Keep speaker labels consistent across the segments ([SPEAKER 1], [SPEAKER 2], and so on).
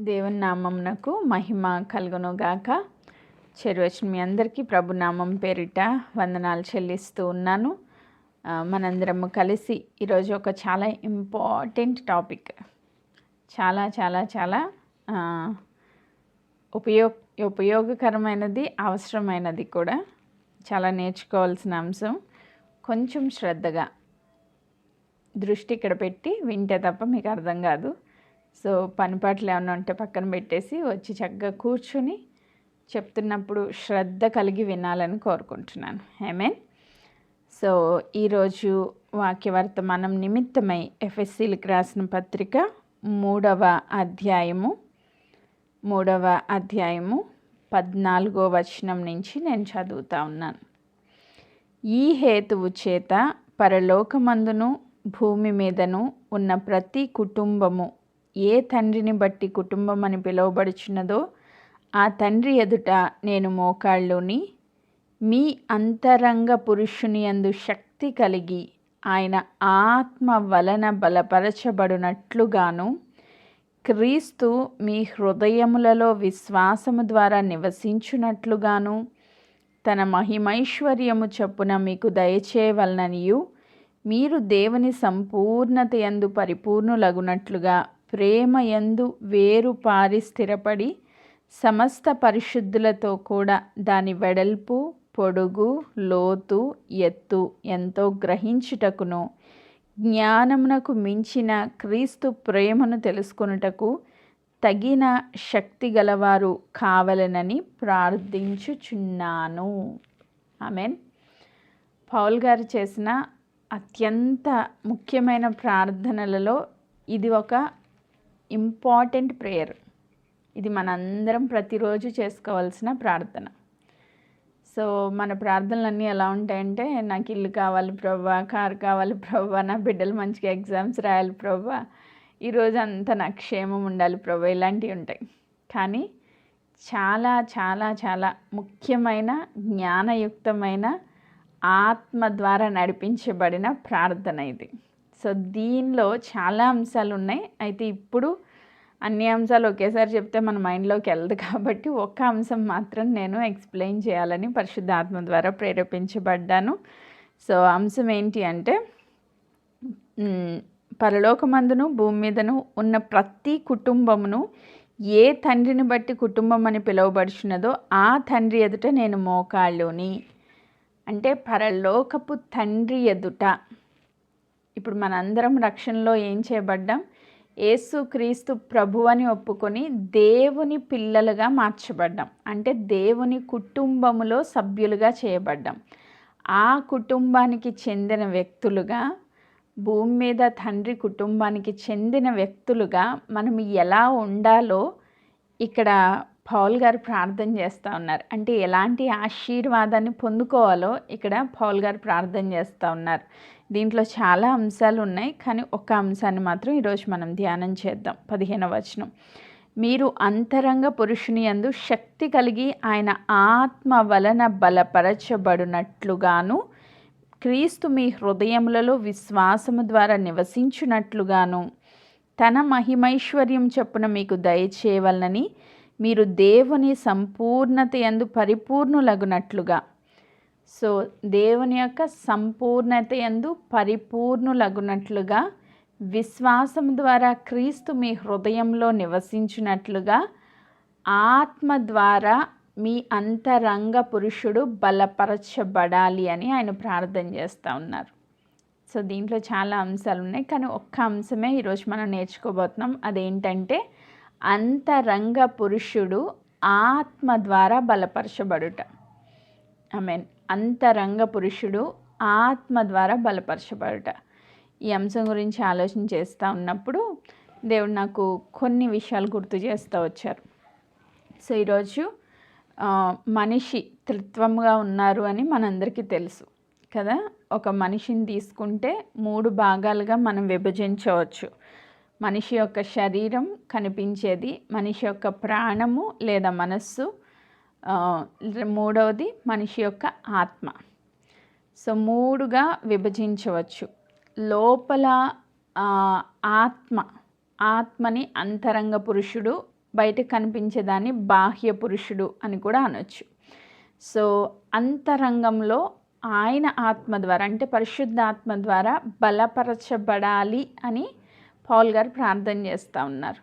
[SPEAKER 1] దేవుని నామమునకు మహిమ కలుగును గాక. చేరువచ్చిన మీ అందరికీ ప్రభు నామం పేరిట వందనాలు చెల్లిస్తూ ఉన్నాను. మనందరము కలిసి ఈరోజు ఒక చాలా ఇంపార్టెంట్ టాపిక్, చాలా చాలా చాలా ఉపయోగకరమైనది, అవసరమైనది కూడా, చాలా నేర్చుకోవాల్సిన అంశం. కొంచెం శ్రద్ధగా దృష్టి ఇక్కడ పెట్టి వింటే తప్ప మీకు అర్థం కాదు. సో పనిపాట్లు ఏమైనా ఉంటే పక్కన పెట్టేసి వచ్చి చక్కగా కూర్చుని చెప్తున్నప్పుడు శ్రద్ధ కలిగి వినాలని కోరుకుంటున్నాను. ఆమేన్. సో ఈరోజు వాక్యవర్తమానం నిమిత్తమై ఎఫెసీలకు రాసిన పత్రిక 3వ అధ్యాయము 14వ వచనం నుంచి నేను చదువుతా ఉన్నాను. ఈ హేతువు చేత పరలోకమందును భూమి మీదను ఉన్న ప్రతి కుటుంబము ఏ తండ్రిని బట్టి కుటుంబం అని పిలువబడుచున్నదో ఆ తండ్రి ఎదుట నేను మోకాళ్ళుని మీ అంతరంగ పురుషుని యందు శక్తి కలిగి ఆయన ఆత్మ వలన బలపరచబడినట్లుగాను క్రీస్తు మీ హృదయములలో విశ్వాసము ద్వారా నివసించున్నట్లుగాను తన మహిమైశ్వర్యము చొప్పున మీకు దయచేయవలననియు మీరు దేవుని సంపూర్ణత యందు పరిపూర్ణులగునట్లుగా ప్రేమ యందు వేరు పారి స్థిరపడి సమస్త పరిశుద్ధులతో కూడా దాని వెడల్పు, పొడుగు, లోతు, ఎత్తు ఎంతో గ్రహించుటకును జ్ఞానమునకు మించిన క్రీస్తు ప్రేమను తెలుసుకొనుటకు తగిన శక్తి గలవారు కావలెనని ప్రార్థించుచున్నాను. ఆమేన్. పౌల్ గారు చేసిన అత్యంత ముఖ్యమైన ప్రార్థనలలో ఇది ఒక ఇంపార్టెంట్ ప్రేయర్. ఇది మనందరం ప్రతిరోజు చేసుకోవాల్సిన ప్రార్థన. సో మన ప్రార్థనలన్నీ ఎలా ఉంటాయంటే, నాకు ఇల్లు కావాలి ప్రభువా, కారు కావాలి ప్రభువా, నా బిడ్డలు మంచిగా ఎగ్జామ్స్ రాయాలి ప్రభువా, ఈరోజు అంతా నాకు క్షేమం ఉండాలి ప్రభువా, ఇలాంటివి ఉంటాయి. కానీ చాలా చాలా చాలా ముఖ్యమైన జ్ఞానయుక్తమైన ఆత్మ ద్వారా నడిపించబడిన ప్రార్థన ఇది. సో దీనిలో చాలా అంశాలు ఉన్నాయి. అయితే ఇప్పుడు అన్ని అంశాలు ఒకేసారి చెప్తే మన మైండ్లోకి వెళ్ళదు కాబట్టి ఒక్క అంశం మాత్రం నేను ఎక్స్ప్లెయిన్ చేయాలని పరిశుద్ధాత్మ ద్వారా ప్రేరేపించబడ్డాను. సో అంశం ఏంటి అంటే, పరలోకమందును భూమి మీదను ఉన్న ప్రతి కుటుంబమును ఏ తండ్రిని బట్టి కుటుంబం అని పిలువబడుచున్నదో ఆ తండ్రి ఎదుట నేను మోకాళ్ళుని. అంటే పరలోకపు తండ్రి ఎదుట. ఇప్పుడు మనందరం రక్షణలో ఏం చేయబడ్డాం? యేసు క్రీస్తు ప్రభువని ఒప్పుకొని దేవుని పిల్లలుగా మార్చబడ్డాం. అంటే దేవుని కుటుంబములో సభ్యులుగా చేయబడ్డాం. ఆ కుటుంబానికి చెందిన వ్యక్తులుగా, భూమి మీద తండ్రి కుటుంబానికి చెందిన వ్యక్తులుగా మనం ఎలా ఉండాలో ఇక్కడ పౌల్ గారు ప్రార్థన చేస్తూ ఉన్నారు. అంటే ఎలాంటి ఆశీర్వాదాన్ని పొందుకోవాలో ఇక్కడ పౌల్ గారు ప్రార్థన చేస్తూ ఉన్నారు. దీంట్లో చాలా అంశాలు ఉన్నాయి, కానీ ఒక అంశాన్ని మాత్రం ఈరోజు మనం ధ్యానం చేద్దాం. 15వ వచనం, మీరు అంతరంగ పురుషుని యందు శక్తి కలిగి ఆయన ఆత్మ వలన బలపరచబడినట్లుగాను క్రీస్తు మీ హృదయములలో విశ్వాసము ద్వారా నివసించున్నట్లుగాను తన మహిమైశ్వర్యం చొప్పున మీకు దయచేయవలనని మీరు దేవుని సంపూర్ణత యందు పరిపూర్ణులగునట్లుగా. సో దేవుని యొక్క సంపూర్ణత యందు పరిపూర్ణులగునట్లుగా విశ్వాసం ద్వారా క్రీస్తు మీ హృదయంలో నివసించినట్లుగా ఆత్మ ద్వారా మీ అంతరంగ పురుషుడు బలపరచబడాలి అని ఆయన ప్రార్థన చేస్తూ ఉన్నారు. సో దీంట్లో చాలా అంశాలు ఉన్నాయి, కానీ ఒక్క అంశమే ఈరోజు మనం నేర్చుకోబోతున్నాం. అదేంటంటే అంతరంగ పురుషుడు ఆత్మ ద్వారా బలపరచబడుట. ఆమేన్. అంతరంగ పురుషుడు ఆత్మ ద్వారా బలపరచబడుట. ఈ అంశం గురించి ఆలోచన చేస్తూ ఉన్నప్పుడు దేవుడు నాకు కొన్ని విషయాలు గుర్తు చేస్తూ వచ్చారు. సో ఈరోజు మనిషి త్రిత్వంగా ఉన్నారు అని మనందరికీ తెలుసు కదా. ఒక మనిషిని తీసుకుంటే 3 భాగాలుగా మనం విభజించవచ్చు. మనిషి యొక్క శరీరం కనిపించేది, మనిషి యొక్క ప్రాణము లేదా మనస్సు, మూడవది మనిషి యొక్క ఆత్మ. సో 3గా విభజించవచ్చు. లోపల ఆత్మని అంతరంగ పురుషుడు బయటకు కనిపించేదాన్ని బాహ్య పురుషుడు అని కూడా అనొచ్చు. సో అంతరంగంలో ఆయన ఆత్మ ద్వారా అంటే పరిశుద్ధ ఆత్మ ద్వారా బలపరచబడాలి అని పౌల్ గారు ప్రార్థన చేస్తూ ఉన్నారు.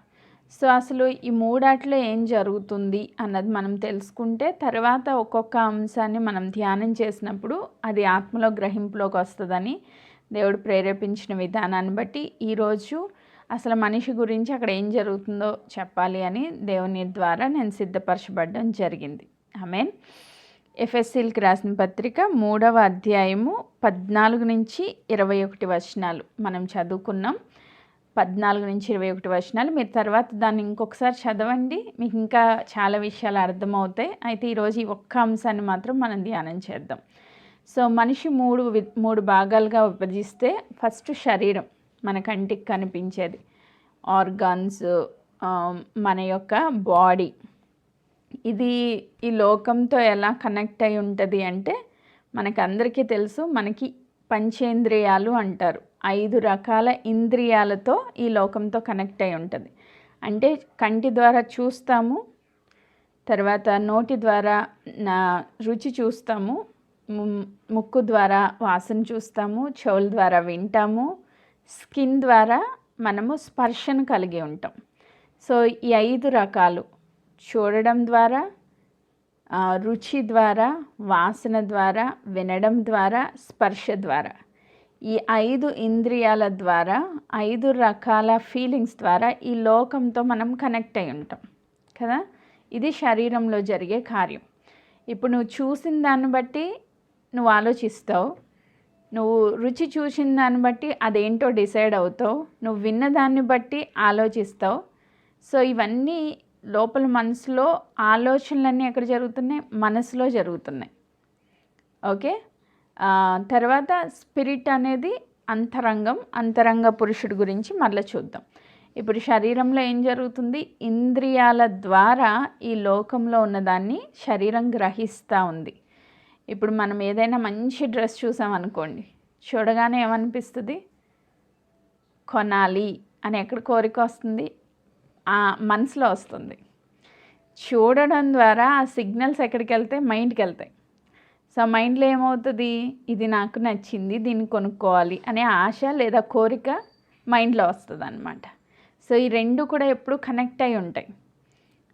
[SPEAKER 1] సో అసలు ఈ మూడాట్లో ఏం జరుగుతుంది అన్నది మనం తెలుసుకుంటే తర్వాత ఒక్కొక్క అంశాన్ని మనం ధ్యానం చేసినప్పుడు అది ఆత్మలో గ్రహింపులోకి వస్తుందని దేవుడు ప్రేరేపించిన విధానాన్ని బట్టి ఈరోజు అసలు మనిషి గురించి అక్కడ ఏం జరుగుతుందో చెప్పాలి అని దేవుని ద్వారా నేను సిద్ధపరచబడడం జరిగింది. ఆమేన్. ఎఫెసీయులకు రాసిన పత్రిక 3వ అధ్యాయము 14 నుంచి 21 వచనాలు మనం చదువుకున్నాం. 14 నుంచి 21 వచనాలు మీరు తర్వాత దాన్ని ఇంకొకసారి చదవండి, మీకు ఇంకా చాలా విషయాలు అర్థమవుతాయి. అయితే ఈరోజు ఈ ఒక్క అంశాన్ని మాత్రం మనం ధ్యానం చేద్దాం. సో మనిషి మూడు భాగాలుగా విభజిస్తే ఫస్ట్ శరీరం, మన కంటికి కనిపించేది, ఆర్గాన్స్, మన యొక్క బాడీ. ఇది ఈ లోకంతో ఎలా కనెక్ట్ అయి ఉంటుంది అంటే మనకందరికీ తెలుసు, మనకి పంచేంద్రియాలు అంటారు. 5 రకాల ఇంద్రియాలతో ఈ లోకంతో కనెక్ట్ అయి ఉంటుంది. అంటే కంటి ద్వారా చూస్తాము, తర్వాత నోటి ద్వారా రుచి చూస్తాము, ముక్కు ద్వారా వాసన చూస్తాము, చెవుల ద్వారా వింటాము, స్కిన్ ద్వారా మనము స్పర్శను కలిగి ఉంటాం. సో ఈ 5 రకాలు చూడడం ద్వారా, రుచి ద్వారా, వాసన ద్వారా, వినడం ద్వారా, స్పర్శ ద్వారా, ఈ 5 ఇంద్రియాల ద్వారా 5 రకాల ఫీలింగ్స్ ద్వారా ఈ లోకంతో మనం కనెక్ట్ అయి ఉంటాం కదా. ఇది శరీరంలో జరిగే కార్యం. ఇప్పుడు నువ్వు చూసిన దాన్ని బట్టి నువ్వు ఆలోచిస్తావు, నువ్వు రుచి చూసిన దాన్ని బట్టి అదేంటో డిసైడ్ అవుతావు, నువ్వు విన్న దాన్ని బట్టి ఆలోచిస్తావు. సో ఇవన్నీ లోపల మనసులో ఆలోచనలన్నీ ఎక్కడ జరుగుతున్నాయి? మనసులో జరుగుతున్నాయి. ఓకే. తర్వాత స్పిరిట్ అనేది అంతరంగ పురుషుడి గురించి మళ్ళీ చూద్దాం. ఇప్పుడు శరీరంలో ఏం జరుగుతుంది? ఇంద్రియాల ద్వారా ఈ లోకంలో ఉన్నదాన్ని శరీరం గ్రహిస్తూ ఉంది. ఇప్పుడు మనం ఏదైనా మంచి డ్రెస్ చూసామనుకోండి, చూడగానే ఏమనిపిస్తుంది? కొనాలి అని ఎక్కడ కోరిక వస్తుంది? మనసులో వస్తుంది. చూడడం ద్వారా ఆ సిగ్నల్స్ ఎక్కడికి వెళ్తాయి? మైండ్కి వెళ్తాయి. సో మైండ్లో ఏమవుతుంది? ఇది నాకు నచ్చింది, దీన్ని కొనుక్కోవాలి అనే ఆశ లేదా కోరిక మైండ్లో వస్తుంది అన్నమాట. సో ఈ రెండు కూడా ఎప్పుడు కనెక్ట్ అయి ఉంటాయి.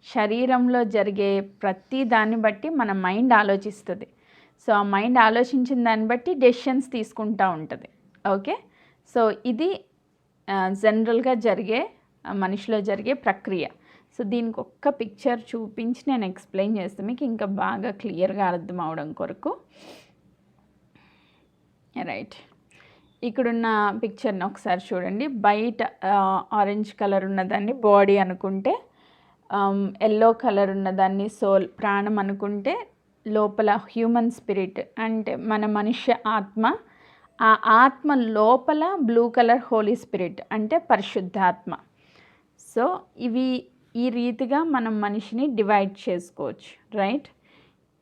[SPEAKER 1] శరీరంలో జరిగే ప్రతి దాన్ని బట్టి మన మైండ్ ఆలోచిస్తుంది. సో ఆ మైండ్ ఆలోచించిన దాన్ని బట్టి డెసిషన్స్ తీసుకుంటూ ఉంటుంది. ఓకే. సో ఇది జనరల్గా మనిషిలో జరిగే ప్రక్రియ. సో దీనికి ఒక్క పిక్చర్ చూపించి నేను ఎక్స్ప్లెయిన్ చేస్తాను, మీకు ఇంకా బాగా క్లియర్గా అర్థం అవడం కొరకు. రైట్, ఇక్కడున్న పిక్చర్ని ఒకసారి చూడండి. బయట ఆరెంజ్ కలర్ ఉన్నదాన్ని బాడీ అనుకుంటే, ఎల్లో కలర్ ఉన్నదాన్ని సోల్, ప్రాణం అనుకుంటే, లోపల హ్యూమన్ స్పిరిట్ అంటే మన మనుష్య ఆత్మ, ఆ ఆత్మ లోపల బ్లూ కలర్ హోలీ స్పిరిట్ అంటే పరిశుద్ధాత్మ. సో ఇవి ఈ రీతిగా మనం మనిషిని డివైడ్ చేసుకోవచ్చు. రైట్,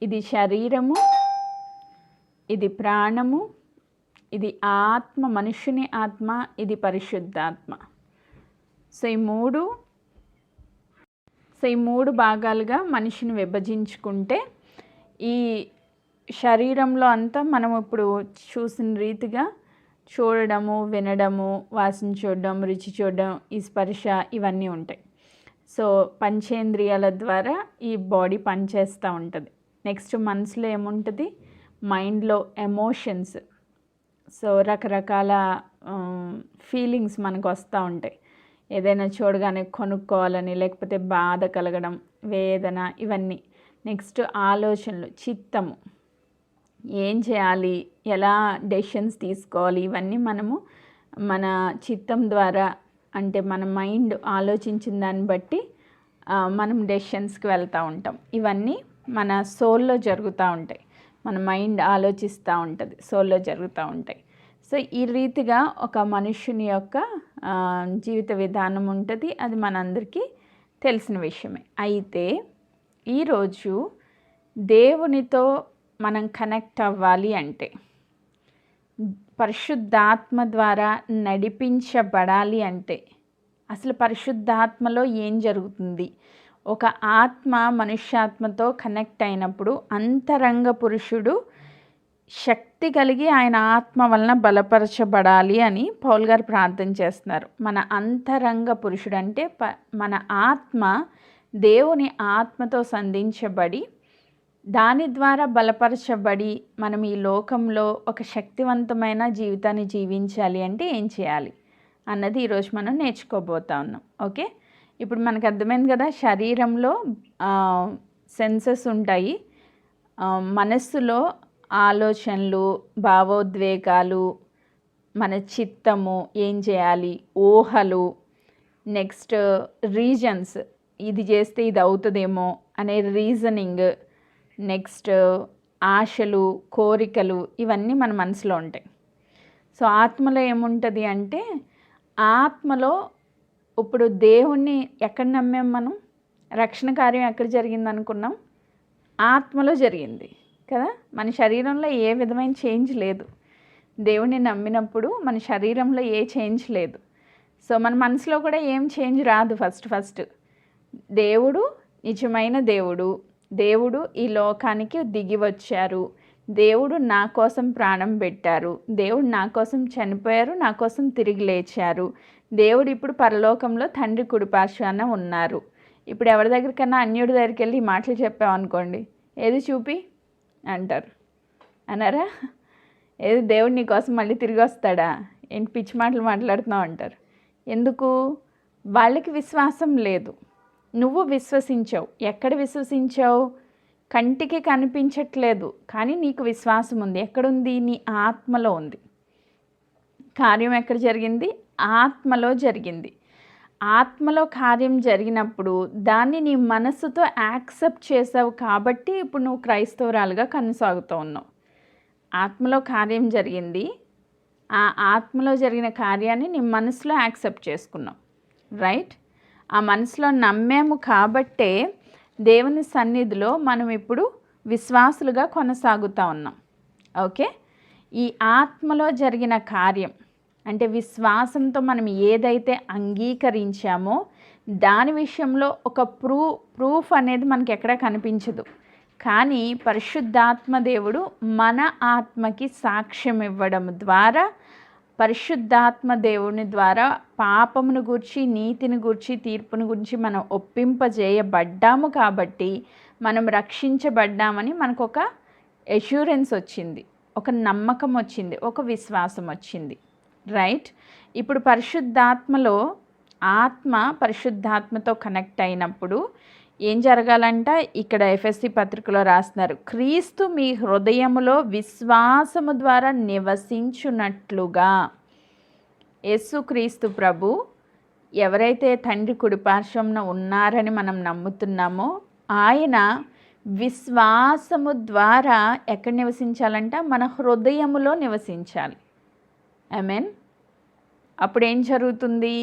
[SPEAKER 1] ఇది శరీరము, ఇది ప్రాణము, ఇది ఆత్మ, మనుషుని ఆత్మ, ఇది పరిశుద్ధాత్మ. సో ఈ మూడు భాగాలుగా మనిషిని విభజించుకుంటే ఈ శరీరంలో అంతా మనం ఇప్పుడు చూసిన రీతిగా చూడడము, వినడము, వాసన చూడడం, రుచి చూడడం, ఈ స్పర్శ ఇవన్నీ ఉంటాయి. సో పంచేంద్రియాల ద్వారా ఈ బాడీ పనిచేస్తూ ఉంటుంది. నెక్స్ట్ మనసులో ఏముంటుంది? మైండ్లో ఎమోషన్స్. సో రకరకాల ఫీలింగ్స్ మనకు వస్తూ ఉంటాయి. ఏదైనా చూడగానే కొనుక్కోవాలని, లేకపోతే బాధ కలగడం, వేదన, ఇవన్నీ. నెక్స్ట్ ఆలోచనలు, చిత్తము, ఏం చేయాలి, ఎలా డెసిషన్స్ తీసుకోవాలి, ఇవన్నీ మనము మన చిత్తం ద్వారా అంటే మన మైండ్ ఆలోచించిన దాన్ని బట్టి మనం డెసిషన్స్కి వెళ్తూ ఉంటాం. ఇవన్నీ మన సోల్లో జరుగుతూ ఉంటాయి. మన మైండ్ ఆలోచిస్తూ ఉంటుంది, సోల్లో జరుగుతూ ఉంటాయి. సో ఈ రీతిగా ఒక మనుష్యుని యొక్క జీవిత విధానం ఉంటుంది. అది మనందరికీ తెలిసిన విషయమే. అయితే ఈరోజు దేవునితో మనం కనెక్ట్ అవ్వాలి అంటే, పరిశుద్ధాత్మ ద్వారా నడిపించబడాలి అంటే, అసలు పరిశుద్ధాత్మలో ఏం జరుగుతుంది, ఒక ఆత్మ మనుష్యాత్మతో కనెక్ట్ అయినప్పుడు అంతరంగ పురుషుడు శక్తి కలిగి ఆయన ఆత్మ వలన బలపరచబడాలి అని పౌల్ గారు ప్రార్థన చేస్తున్నారు. మన అంతరంగ పురుషుడు అంటే మన ఆత్మ దేవుని ఆత్మతో సంధించబడి దాని ద్వారా బలపరచబడి మనం ఈ లోకంలో ఒక శక్తివంతమైన జీవితాన్ని జీవించాలి అంటే ఏం చేయాలి అన్నది ఈరోజు మనం నేర్చుకోబోతా ఉన్నాం. ఓకే, ఇప్పుడు మనకు అర్థమైంది కదా, శరీరంలో సెన్సెస్ ఉంటాయి, మనస్సులో ఆలోచనలు, భావోద్వేగాలు, మన చిత్తము ఏం చేయాలి, ఊహలు, నెక్స్ట్ రీజన్స్, ఇది చేస్తే ఇది అవుతుందేమో అనే రీజనింగ్, నెక్స్ట్ ఆశలు, కోరికలు, ఇవన్నీ మన మనసులో ఉంటాయి. సో ఆత్మలో ఏముంటుంది అంటే, ఆత్మలో ఇప్పుడు దేవుణ్ణి ఎక్కడ నమ్మాం మనం, రక్షణ కార్యం ఎక్కడ జరిగింది అనుకున్నాం, ఆత్మలో జరిగింది కదా. మన శరీరంలో ఏ విధమైన చేంజ్ లేదు. దేవుణ్ణి నమ్మినప్పుడు మన శరీరంలో ఏ చేంజ్ లేదు. సో మన మనసులో కూడా ఏం చేంజ్ రాదు. ఫస్ట్ దేవుడు నిజమైన దేవుడు, దేవుడు ఈ లోకానికి దిగి వచ్చారు, దేవుడు నా కోసం ప్రాణం పెట్టారు, దేవుడు నా కోసం చనిపోయారు, నా కోసం తిరిగి లేచారు, దేవుడు ఇప్పుడు పరలోకంలో తండ్రి కుడిపార్శ్వాన ఉన్నారు. ఇప్పుడు ఎవరి దగ్గరికన్నా అన్యుడి దగ్గరికి వెళ్ళి ఈ మాటలు చెప్పామనుకోండి, ఏది చూపి అంటారు, అన్నారా? ఏది దేవుడు నీ కోసం మళ్ళీ తిరిగి వస్తాడా, ఏంటి పిచ్చి మాటలు మాట్లాడుతున్నావు అంటారు. ఎందుకు? వాళ్ళకి విశ్వాసం లేదు. నువ్వు విశ్వసించావు. ఎక్కడ విశ్వసించావు? కంటికి కనిపించట్లేదు, కానీ నీకు విశ్వాసం ఉంది. ఎక్కడుంది? నీ ఆత్మలో ఉంది. కార్యం ఎక్కడ జరిగింది? ఆత్మలో జరిగింది. ఆత్మలో కార్యం జరిగినప్పుడు దాన్ని నీ మనస్సుతో యాక్సెప్ట్ చేసావు కాబట్టి ఇప్పుడు నువ్వు క్రైస్తవురాలుగా కొనసాగుతూ ఉన్నావు. ఆత్మలో కార్యం జరిగింది, ఆ ఆత్మలో జరిగిన కార్యాన్ని నీ మనసులో యాక్సెప్ట్ చేసుకున్నావు, రైట్? ఆ మనసులో నమ్మాము కాబట్టే దేవుని సన్నిధిలో మనం ఇప్పుడు విశ్వాసులుగా కొనసాగుతూ ఉన్నాం. ఓకే, ఈ ఆత్మలో జరిగిన కార్యం అంటే విశ్వాసంతో మనం ఏదైతే అంగీకరించామో దాని విషయంలో ఒక ప్రూఫ్ అనేది మనకి ఎక్కడా కనిపించదు. కానీ పరిశుద్ధాత్మ దేవుడు మన ఆత్మకి సాక్ష్యం ఇవ్వడం ద్వారా, పరిశుద్ధాత్మ దేవుని ద్వారా పాపమును గూర్చి, నీతిని గూర్చి, తీర్పును గురించి మనం ఒప్పింపజేయబడ్డాము కాబట్టి మనం రక్షించబడ్డామని మనకు ఒక ఎష్యూరెన్స్ వచ్చింది, ఒక నమ్మకం వచ్చింది, ఒక విశ్వాసం వచ్చింది, రైట్? ఇప్పుడు పరిశుద్ధాత్మలో ఆత్మ పరిశుద్ధాత్మతో కనెక్ట్ అయినప్పుడు ఏం జరగాలంట? ఇక్కడ ఎఫెసీ పత్రికలో రాస్తున్నారు, క్రీస్తు మీ హృదయములో విశ్వాసము ద్వారా నివసించున్నట్లుగా. యేసుక్రీస్తు ప్రభు ఎవరైతే తండ్రి కుడిపార్శ్వమున ఉన్నారని మనం నమ్ముతున్నామో ఆయన విశ్వాసము ద్వారా ఎక్కడ నివసించాలంట? మన హృదయములో నివసించాలి. ఆమేన్. అప్పుడు ఏం జరుగుతుంది?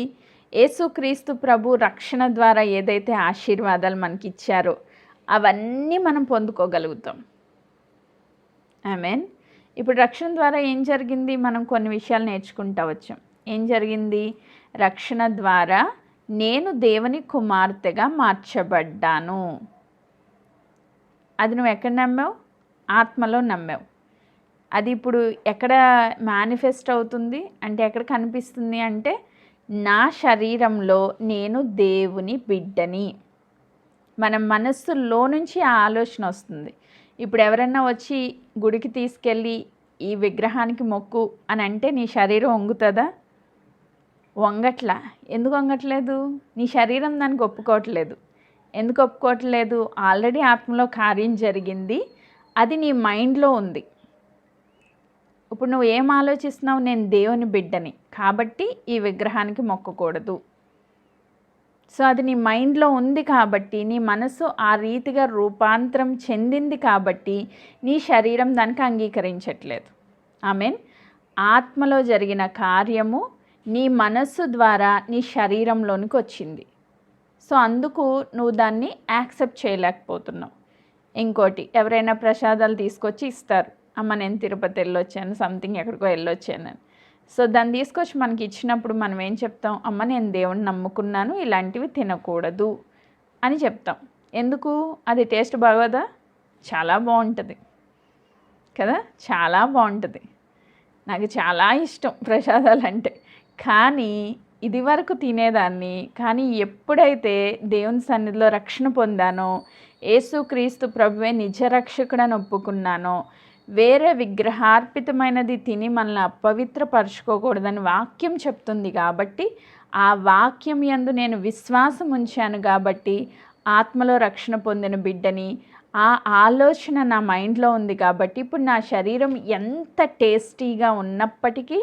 [SPEAKER 1] యేసుక్రీస్తు ప్రభు రక్షణ ద్వారా ఏదైతే ఆశీర్వాదాలు మనకి ఇచ్చారో అవన్నీ మనం పొందుకోగలుగుతాం. ఆమేన్. ఇప్పుడు రక్షణ ద్వారా ఏం జరిగింది? మనం కొన్ని విషయాలు నేర్చుకుంటూ వచ్చాం. ఏం జరిగింది? రక్షణ ద్వారా నేను దేవుని కుమార్తెగా మార్చబడ్డాను. అది నువ్వు ఎక్కడ నమ్మావు? ఆత్మలో నమ్మావు. అది ఇప్పుడు ఎక్కడ మేనిఫెస్ట్ అవుతుంది అంటే, ఎక్కడ కనిపిస్తుంది అంటే, నా శరీరంలో నేను దేవుని బిడ్డని. మన మనస్సులో నుంచి ఆ ఆలోచన వస్తుంది. ఇప్పుడు ఎవరన్నా వచ్చి గుడికి తీసుకెళ్ళి ఈ విగ్రహానికి మొక్కు అని అంటే నీ శరీరం వంగుతుందా? వంగట్లా. ఎందుకు వంగట్లేదు? నీ శరీరం దానికి ఒప్పుకోవట్లేదు. ఎందుకు ఒప్పుకోవట్లేదు? ఆల్రెడీ ఆత్మలో కార్యం జరిగింది, అది నీ మైండ్లో ఉంది. ఇప్పుడు నువ్వు ఏం ఆలోచిస్తున్నావు? నేను దేవుని బిడ్డని కాబట్టి ఈ విగ్రహానికి మొక్కకూడదు. సో అది నీ మైండ్లో ఉంది కాబట్టి, నీ మనసు ఆ రీతిగా రూపాంతరం చెందింది కాబట్టి నీ శరీరం దానికి అంగీకరించట్లేదు. ఆమేన్. ఆత్మలో జరిగిన కార్యము నీ మనస్సు ద్వారా నీ శరీరంలోనికి వచ్చింది. సో అందుకు నువ్వు దాన్ని యాక్సెప్ట్ చేయలేకపోతున్నావు. ఇంకోటి, ఎవరైనా ప్రసాదాలు తీసుకొచ్చి ఇస్తారు, అమ్మ నేను తిరుపతి వెళ్ళొచ్చాను, సంథింగ్ ఎక్కడికో వెళ్ళొచ్చానని. సో దాన్ని తీసుకొచ్చి మనకి ఇచ్చినప్పుడు మనం ఏం చెప్తాం? అమ్మ నేను దేవుణ్ణి నమ్ముకున్నాను, ఇలాంటివి తినకూడదు అని చెప్తాం. ఎందుకు? అది టేస్ట్ బాగోదా? చాలా బాగుంటుంది కదా, చాలా బాగుంటుంది. నాకు చాలా ఇష్టం ప్రసాదాలంటే. కానీ ఇది వరకు తినేదాన్ని. కానీ ఎప్పుడైతే దేవుని సన్నిధిలో రక్షణ పొందానో, యేసుక్రీస్తు ప్రభువే నిజ రక్షకుడని ఒప్పుకున్నానో, వేరే విగ్రహార్పితమైనది తిని మనల్ని అపవిత్రపరచుకోకూడదని వాక్యం చెప్తుంది కాబట్టి, ఆ వాక్యం యందు నేను విశ్వాసం ఉంచాను కాబట్టి ఆత్మలో రక్షణ పొందిన బిడ్డని, ఆ ఆలోచన నా మైండ్లో ఉంది కాబట్టి ఇప్పుడు నా శరీరం ఎంత టేస్టీగా ఉన్నప్పటికీ,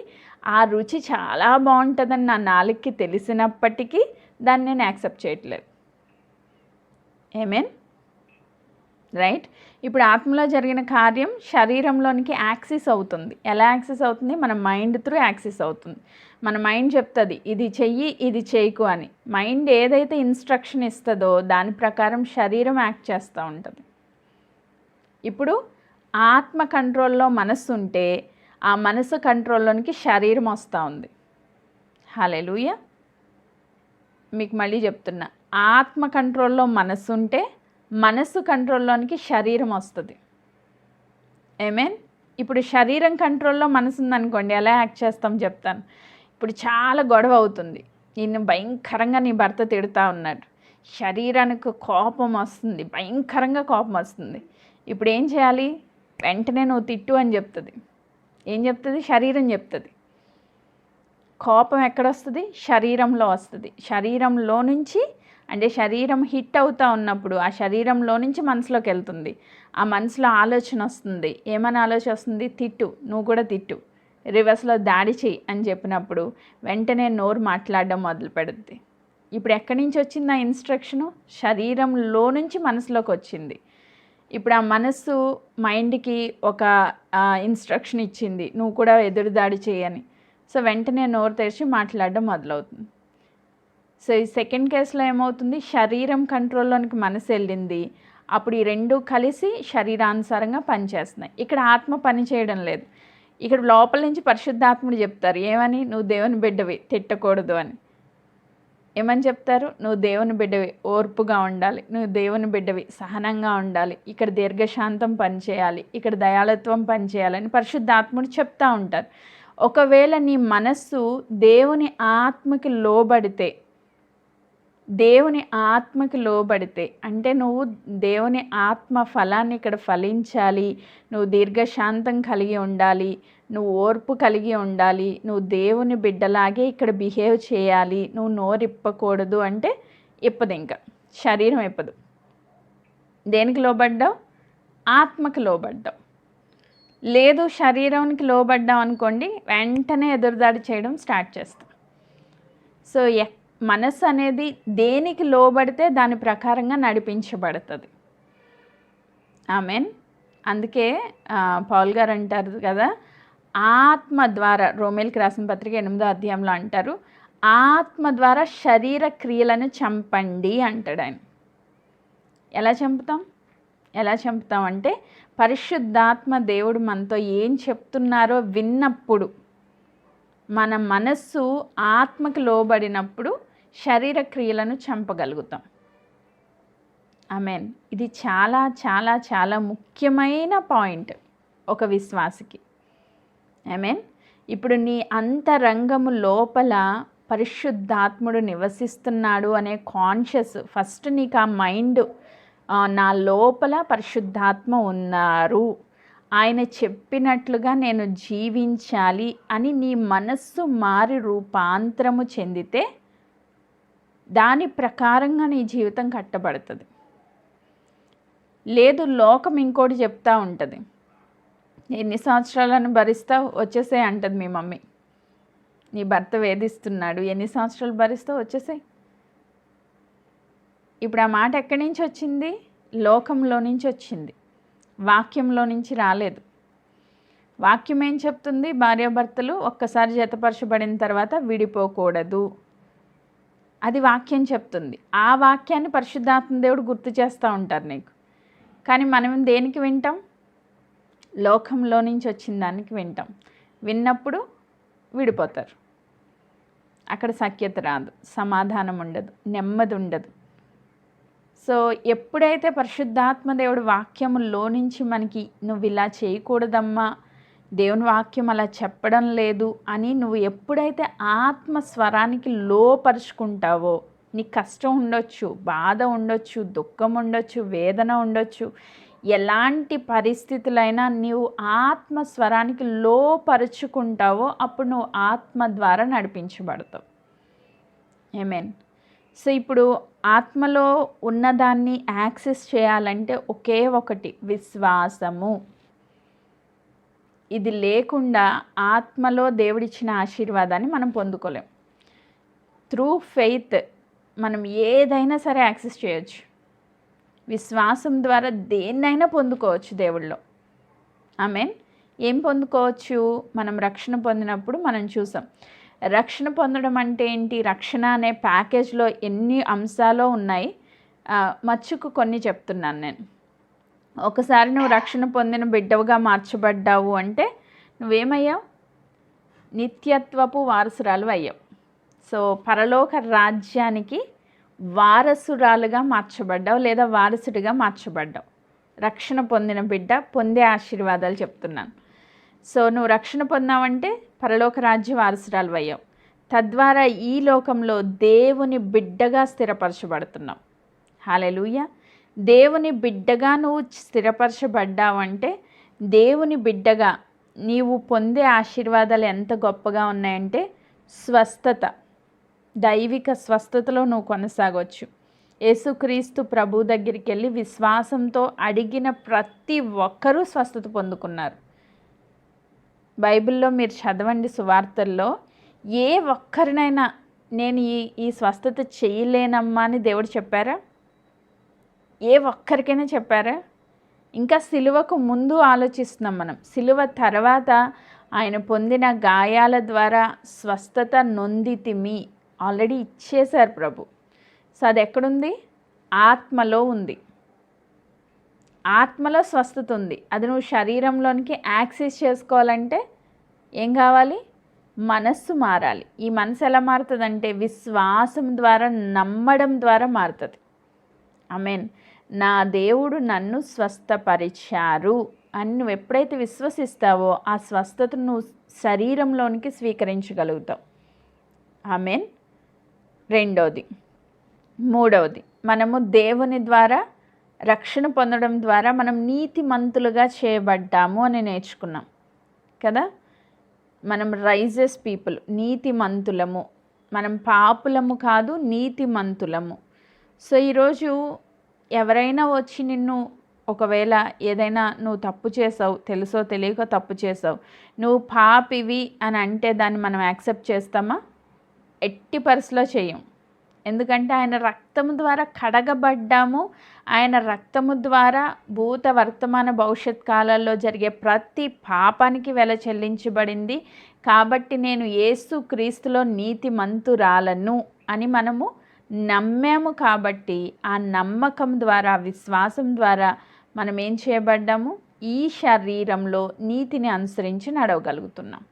[SPEAKER 1] ఆ రుచి చాలా బాగుంటుందని నా నాలుకకి తెలిసినప్పటికీ దాన్ని నేను యాక్సెప్ట్ చేయట్లేదు. ఆమేన్. రైట్. ఇప్పుడు ఆత్మలో జరిగిన కార్యం శరీరంలోనికి యాక్సెస్ అవుతుంది. ఎలా యాక్సెస్ అవుతుంది? మన మైండ్ త్రూ యాక్సెస్ అవుతుంది. మన మైండ్ చెప్తుంది ఇది చెయ్యి, ఇది చేయకు అని. మైండ్ ఏదైతే ఇన్స్ట్రక్షన్ ఇస్తుందో దాని ప్రకారం శరీరం యాక్ట్ చేస్తూ ఉంటుంది. ఇప్పుడు ఆత్మ కంట్రోల్లో మనస్సు ఉంటే ఆ మనసు కంట్రోల్లోనికి శరీరం వస్తూ ఉంది. హల్లెలూయా. మీకు మళ్ళీ చెప్తున్నా, ఆత్మ కంట్రోల్లో మనస్సు ఉంటే మనస్సు కంట్రోల్లోనికి శరీరం వస్తుంది. ఆమేన్. ఇప్పుడు శరీరం కంట్రోల్లో మనసు ఉందనుకోండి, ఎలా యాక్ట్ చేస్తాం చెప్తాను. ఇప్పుడు చాలా గొడవ అవుతుంది, నిన్ను భయంకరంగా నీ భర్త తిడుతూ ఉన్నాడు, శరీరానికి కోపం వస్తుంది, భయంకరంగా కోపం వస్తుంది. ఇప్పుడు ఏం చేయాలి? వెంటనే నువ్వు తిట్టు అని చెప్తుంది. ఏం చెప్తుంది? శరీరం చెప్తుంది. కోపం ఎక్కడొస్తుంది? శరీరంలో వస్తుంది. శరీరంలో నుంచి, అంటే శరీరం హిట్ అవుతూ ఉన్నప్పుడు ఆ శరీరంలో నుంచి మనసులోకి వెళ్తుంది. ఆ మనసులో ఆలోచన వస్తుంది. ఏమని ఆలోచన వస్తుంది? తిట్టు, నువ్వు కూడా తిట్టు, రివర్స్లో దాడి చెయ్యి అని చెప్పినప్పుడు వెంటనే నోరు మాట్లాడడం మొదలు పెడుద్ది. ఇప్పుడు ఎక్కడి నుంచి వచ్చింది ఆ ఇన్స్ట్రక్షను? శరీరంలో నుంచి మనసులోకి వచ్చింది. ఇప్పుడు ఆ మనస్సు మైండ్కి ఒక ఇన్స్ట్రక్షన్ ఇచ్చింది, నువ్వు కూడా ఎదురు దాడి చేయని. సో వెంటనే నోరు తెరిచి మాట్లాడడం మొదలవుతుంది. సో ఈ సెకండ్ కేసులో ఏమవుతుంది? శరీరం కంట్రోల్లోనికి మనసు వెళ్ళింది. అప్పుడు ఈ రెండు కలిసి శరీరానుసారంగా పనిచేస్తున్నాయి. ఇక్కడ ఆత్మ పని చేయడం లేదు. ఇక్కడ లోపల నుంచి పరిశుద్ధాత్ముడు చెప్తారు ఏమని? నువ్వు దేవుని బిడ్డవి, తిట్టకూడదు అని. ఏమని చెప్తారు? నువ్వు దేవుని బిడ్డవి, ఓర్పుగా ఉండాలి, నువ్వు దేవుని బిడ్డవి, సహనంగా ఉండాలి, ఇక్కడ దీర్ఘశాంతం పనిచేయాలి, ఇక్కడ దయాళత్వం పనిచేయాలని పరిశుద్ధాత్ముడు చెప్తూ ఉంటారు. ఒకవేళ నీ మనస్సు దేవుని ఆత్మకి లోబడితే, దేవుని ఆత్మకి లోబడితే అంటే నువ్వు దేవుని ఆత్మ ఫలాన్ని ఇక్కడ ఫలించాలి, నువ్వు దీర్ఘశాంతం కలిగి ఉండాలి, నువ్వు ఓర్పు కలిగి ఉండాలి, నువ్వు దేవుని బిడ్డలాగే ఇక్కడ బిహేవ్ చేయాలి, నువ్వు నోరిప్పకూడదు అంటే ఇప్పదు, ఇంకా శరీరం ఇప్పదు. దేనికి లోబడ్డావు? ఆత్మకి లోబడ్డావు. లేదు శరీరానికి లోబడ్డావు అనుకోండి, వెంటనే ఎదురుదాడి చేయడం స్టార్ట్ చేస్తాం. సో మనసు అనేది దేనికి లోబడితే దాని ప్రకారంగా నడిపించబడుతుంది. ఆమేన్. అందుకే పౌల్ గారు అంటారు కదా, ఆత్మ ద్వారా, రోమేల్కి రాసిన పత్రిక 8వ అధ్యాయంలో అంటారు, ఆత్మ ద్వారా శరీర క్రియలను చంపండి అంటాడు ఆయన. ఎలా చంపుతాం అంటే పరిశుద్ధాత్మ దేవుడు మనతో ఏం చెప్తున్నారో విన్నప్పుడు, మన మనస్సు ఆత్మకు లోబడినప్పుడు శరీర క్రియలను చంపగలుగుతాం. ఆమేన్. ఇది చాలా చాలా చాలా ముఖ్యమైన పాయింట్ ఒక విశ్వాసికి. ఆమేన్. ఇప్పుడు నీ అంతరంగము లోపల పరిశుద్ధాత్ముడు నివసిస్తున్నాడు అనే కాన్షియస్, ఫస్ట్ నీకు ఆ మైండ్, నా లోపల పరిశుద్ధాత్మ ఉన్నారు, ఆయన చెప్పినట్లుగా నేను జీవించాలి అని నీ మనస్సు మారి రూపాంతరము చెందితే దాని ప్రకారంగా నీ జీవితం కట్టబడుతుంది. లేదు లోకం ఇంకోటి చెప్తూ ఉంటుంది, ఎన్ని సంవత్సరాలను భరిస్తావు, వచ్చేసే అంటుంది మీ మమ్మీ. నీ భర్త వేధిస్తున్నాడు, ఎన్ని సంవత్సరాలు భరిస్తావు, వచ్చేసే. ఇప్పుడు ఆ మాట ఎక్కడి నుంచి వచ్చింది? లోకంలో నుంచి వచ్చింది, వాక్యంలో నుంచి రాలేదు. వాక్యం ఏం చెప్తుంది? భార్యాభర్తలు ఒక్కసారి జతపరచబడిన తర్వాత విడిపోకూడదు, అది వాక్యం చెప్తుంది. ఆ వాక్యాన్ని పరిశుద్ధాత్మ దేవుడు గుర్తు చేస్తూ ఉంటారు నీకు. కానీ మనం దేనికి వింటాం? లోకంలో నుంచి వచ్చిన దానికి వింటాం. విన్నప్పుడు విడిపోతారు. అక్కడ సఖ్యత రాదు, సమాధానం ఉండదు, నెమ్మది ఉండదు. సో ఎప్పుడైతే పరిశుద్ధాత్మ దేవుడి వాక్యములో నుంచి మనకి నువ్వు ఇలా చేయకూడదమ్మా, దేవుని వాక్యం అలా చెప్పడం లేదు అని నువ్వు ఎప్పుడైతే ఆత్మ స్వరానికి లోపరుచుకుంటావో, నీకు కష్టం ఉండొచ్చు, బాధ ఉండొచ్చు, దుఃఖం ఉండొచ్చు, వేదన ఉండొచ్చు, ఎలాంటి పరిస్థితులైనా నీవు ఆత్మ స్వరానికి లోపరుచుకుంటావో అప్పుడు నువ్వు ఆత్మ ద్వారా నడిపించబడతావు. ఆమేన్. సో ఇప్పుడు ఆత్మలో ఉన్నదాన్ని యాక్సెస్ చేయాలంటే ఒకే ఒకటి, విశ్వాసము. ఇది లేకుండా ఆత్మలో దేవుడిచ్చిన ఆశీర్వాదాన్ని మనం పొందుకోలేం. త్రూ ఫెయిత్ మనం ఏదైనా సరే యాక్సెస్ చేయొచ్చు. విశ్వాసం ద్వారా దేన్నైనా పొందుకోవచ్చు దేవుళ్ళో. ఆమేన్. ఏం పొందుకోవచ్చు? మనం రక్షణ పొందినప్పుడు మనం చూసాం. రక్షణ పొందడం అంటే ఏంటి? రక్షణ అనే ప్యాకేజ్లో ఎన్ని అంశాలు ఉన్నాయి, మచ్చుకు కొన్ని చెప్తున్నాను నేను. ఒకసారి నువ్వు రక్షణ పొందిన బిడ్డవుగా మార్చబడ్డావు అంటే నువ్వేమయ్యావు? నిత్యత్వపు వారసురాలు అయ్యావు. సో పరలోక రాజ్యానికి వారసురాలుగా మార్చబడ్డావు లేదా వారసుడిగా మార్చబడ్డావు. రక్షణ పొందిన బిడ్డ పొందే ఆశీర్వాదాలు చెప్తున్నాను. సో నువ్వు రక్షణ పొందావంటే పరలోక రాజ్య వారసురాలు అయ్యావు. తద్వారా ఈ లోకంలో దేవుని బిడ్డగా స్థిరపరచబడుతున్నావు. హల్లెలూయా. దేవుని బిడ్డగా నువ్వు స్థిరపరచబడ్డావంటే దేవుని బిడ్డగా నీవు పొందే ఆశీర్వాదాలు ఎంత గొప్పగా ఉన్నాయంటే స్వస్థత, దైవిక స్వస్థతలో నువ్వు కొనసాగవచ్చు. యేసుక్రీస్తు ప్రభు దగ్గరికి వెళ్ళి విశ్వాసంతో అడిగిన ప్రతి ఒక్కరూ స్వస్థత పొందుకున్నారు. బైబిల్లో మీరు చదవండి, సువార్తల్లో ఏ ఒక్కరినైనా నేను ఈ స్వస్థత చేయలేనమ్మా అని దేవుడు చెప్పారా? ఏ ఒక్కరికైనా చెప్పారా? ఇంకా సిలువకు ముందు ఆలోచిస్తున్నాం మనం. సిలువ తర్వాత ఆయన పొందిన గాయాల ద్వారా స్వస్థత నొందితిమి ఆల్రెడీ ఇచ్చేశారు ప్రభు. సో అది ఎక్కడుంది? ఆత్మలో ఉంది. ఆత్మలో స్వస్థత ఉంది. అది నువ్వు శరీరంలోనికి యాక్సెస్ చేసుకోవాలంటే ఏం కావాలి? మనస్సు మారాలి. ఈ మనసు ఎలా మారుతుందంటే విశ్వాసం ద్వారా, నమ్మడం ద్వారా మారుతుంది. ఆమేన్. నా దేవుడు నన్ను స్వస్థపరిచారు అని నువ్వు ఎప్పుడైతే విశ్వసిస్తావో ఆ స్వస్థతను నువ్వు శరీరంలోనికి స్వీకరించగలుగుతావు. ఆమేన్. రెండోది. మూడవది, మనము దేవుని ద్వారా రక్షణ పొందడం ద్వారా మనం నీతిమంతులుగా చేయబడ్డాము అని నేర్చుకున్నాం కదా. మనం రైజెస్ పీపుల్, నీతిమంతులము. మనం పాపులము కాదు, నీతిమంతులము. సో ఈరోజు ఎవరైనా వచ్చి నిన్ను ఒకవేళ ఏదైనా నువ్వు తప్పు చేసావు, తెలుసో తెలియక తప్పు చేసావు, నువ్వు పాపివి అని అంటే దాన్ని మనం యాక్సెప్ట్ చేస్తామా? ఎట్టి పరిస్థితిలో చేయం. ఎందుకంటే ఆయన రక్తము ద్వారా కడగబడ్డాము. ఆయన రక్తము ద్వారా భూత వర్తమాన భవిష్యత్ కాలాల్లో జరిగే ప్రతి పాపానికి వెల చెల్లించబడింది. కాబట్టి నేను యేసు క్రీస్తులో నీతిమంతురాలను అని మనము నమ్మాము. కాబట్టి ఆ నమ్మకం ద్వారా, విశ్వాసం ద్వారా మనం ఏం చేయబడ్డాము? ఈ శరీరంలో నీతిని అనుసరించి నడవగలుగుతున్నాం.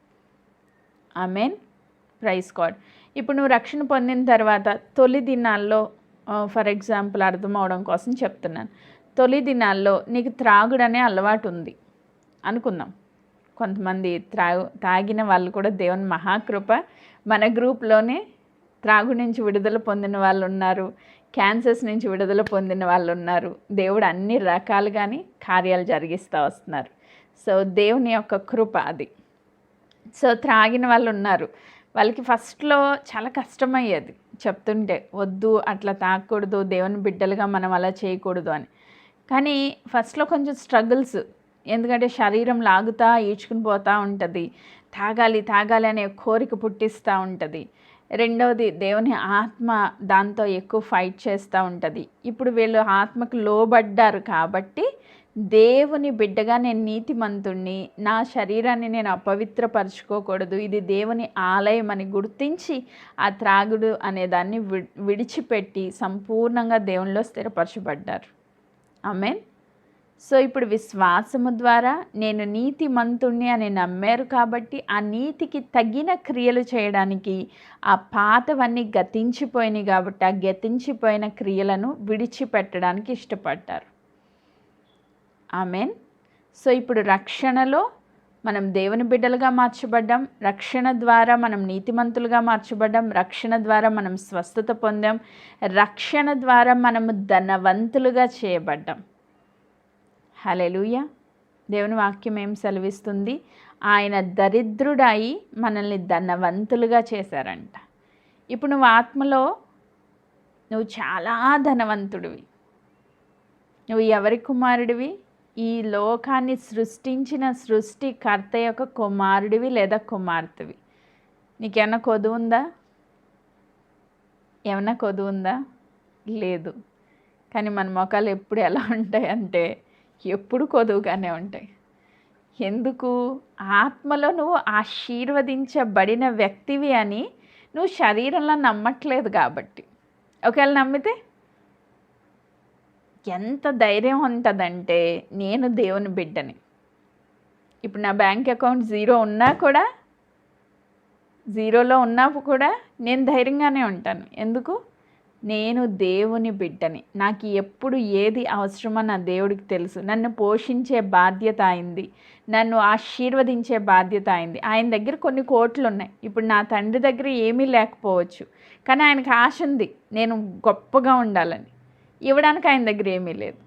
[SPEAKER 1] ఆమేన్. Praise God. ఇప్పుడు నువ్వు రక్షణ పొందిన తర్వాత తొలి దినాల్లో, ఫర్ ఎగ్జాంపుల్ అర్థం అవడం కోసం చెప్తున్నాను, తొలి దినాల్లో నీకు త్రాగుడనే అలవాటు ఉంది అనుకుందాం. కొంతమంది తాగిన వాళ్ళు కూడా దేవుని మహాకృప, మన గ్రూప్లోనే త్రాగు నుంచి విడుదల పొందిన వాళ్ళు ఉన్నారు, క్యాన్సర్స్ నుంచి విడుదల పొందిన వాళ్ళు ఉన్నారు. దేవుడు అన్ని రకాలుగానే కార్యాలు జరిగిస్తూ వస్తున్నారు. సో దేవుని యొక్క కృప అది. సో త్రాగిన వాళ్ళు ఉన్నారు. వాళ్ళకి ఫస్ట్లో చాలా కష్టమయ్యేది చెప్తుంటే, వద్దు అట్లా తాగకూడదు, దేవుని బిడ్డలుగా మనం అలా చేయకూడదు అని. కానీ ఫస్ట్లో కొంచెం స్ట్రగుల్స్, ఎందుకంటే శరీరం లాగుతా ఈడ్చుకుని పోతూ ఉంటుంది, తాగాలి తాగాలి అనే కోరిక పుట్టిస్తూ ఉంటుంది. రెండవది, దేవుని ఆత్మ దాంతో ఎక్కువ ఫైట్ చేస్తూ ఉంటుంది. ఇప్పుడు వీళ్ళు ఆత్మకు లోబడ్డారు కాబట్టి దేవుని బిడ్డగా నేను నీతిమంతుణ్ణి, నా శరీరాన్ని నేను అపవిత్రపరచుకోకూడదు, ఇది దేవుని ఆలయం అని గుర్తించి ఆ త్రాగుడు అనేదాన్ని విడిచిపెట్టి సంపూర్ణంగా దేవునిలో స్థిరపరచబడ్డారు. ఆమేన్. సో ఇప్పుడు విశ్వాసము ద్వారా నేను నీతిమంతుణ్ణి అని నమ్మారు కాబట్టి ఆ నీతికి తగిన క్రియలు చేయడానికి ఆ పాతవన్నీ గతించిపోయినాయి కాబట్టి ఆ గతించిపోయిన క్రియలను విడిచిపెట్టడానికి ఇష్టపడ్డారు. ఆమేన్. సో ఇప్పుడు రక్షణలో మనం దేవుని బిడ్డలుగా మార్చబడ్డాం, రక్షణ ద్వారా మనం నీతిమంతులుగా మార్చబడ్డాం, రక్షణ ద్వారా మనం స్వస్థత పొందాం, రక్షణ ద్వారా మనము ధనవంతులుగా చేయబడ్డాం. హల్లెలూయా. దేవుని వాక్యం ఏం సెలవిస్తుంది? ఆయన దరిద్రుడై మనల్ని ధనవంతులుగా చేశారంట. ఇప్పుడు నువ్వు ఆత్మలో నువ్వు చాలా ధనవంతుడివి. నువ్వు ఎవరి కుమారుడివి? ఈ లోకాన్ని సృష్టించిన సృష్టికర్త యొక్క కుమారుడివి లేదా కుమార్తెవి. నీకేమన్నా కొదువు ఉందా? ఏమన్నా కొదువు ఉందా? లేదు. కానీ మన మొఖాలు ఎప్పుడు ఎలా ఉంటాయంటే ఎప్పుడు కొదువుగానే ఉంటాయి. ఎందుకు? ఆత్మలో నువ్వు ఆశీర్వదించబడిన వ్యక్తివి అని నువ్వు శరీరంలో నమ్మట్లేదు కాబట్టి. ఒకవేళ నమ్మితే ఎంత ధైర్యం ఉంటుందంటే నేను దేవుని బిడ్డని. ఇప్పుడు నా బ్యాంక్ అకౌంట్ జీరోలో ఉన్నా కూడా నేను ధైర్యంగానే ఉంటాను. ఎందుకు? నేను దేవుని బిడ్డని. నాకు ఎప్పుడు ఏది అవసరమో నా దేవుడికి తెలుసు. నన్ను పోషించే బాధ్యత అయింది, నన్ను ఆశీర్వదించే బాధ్యత అయింది. ఆయన దగ్గర కొన్ని కోట్లు ఉన్నాయి. ఇప్పుడు నా తండ్రి దగ్గర ఏమీ లేకపోవచ్చు, కానీ ఆయనకు ఆశ ఉంది నేను గొప్పగా ఉండాలని. ఇవ్వడానికి ఆయన దగ్గర ఏమీ లేదు.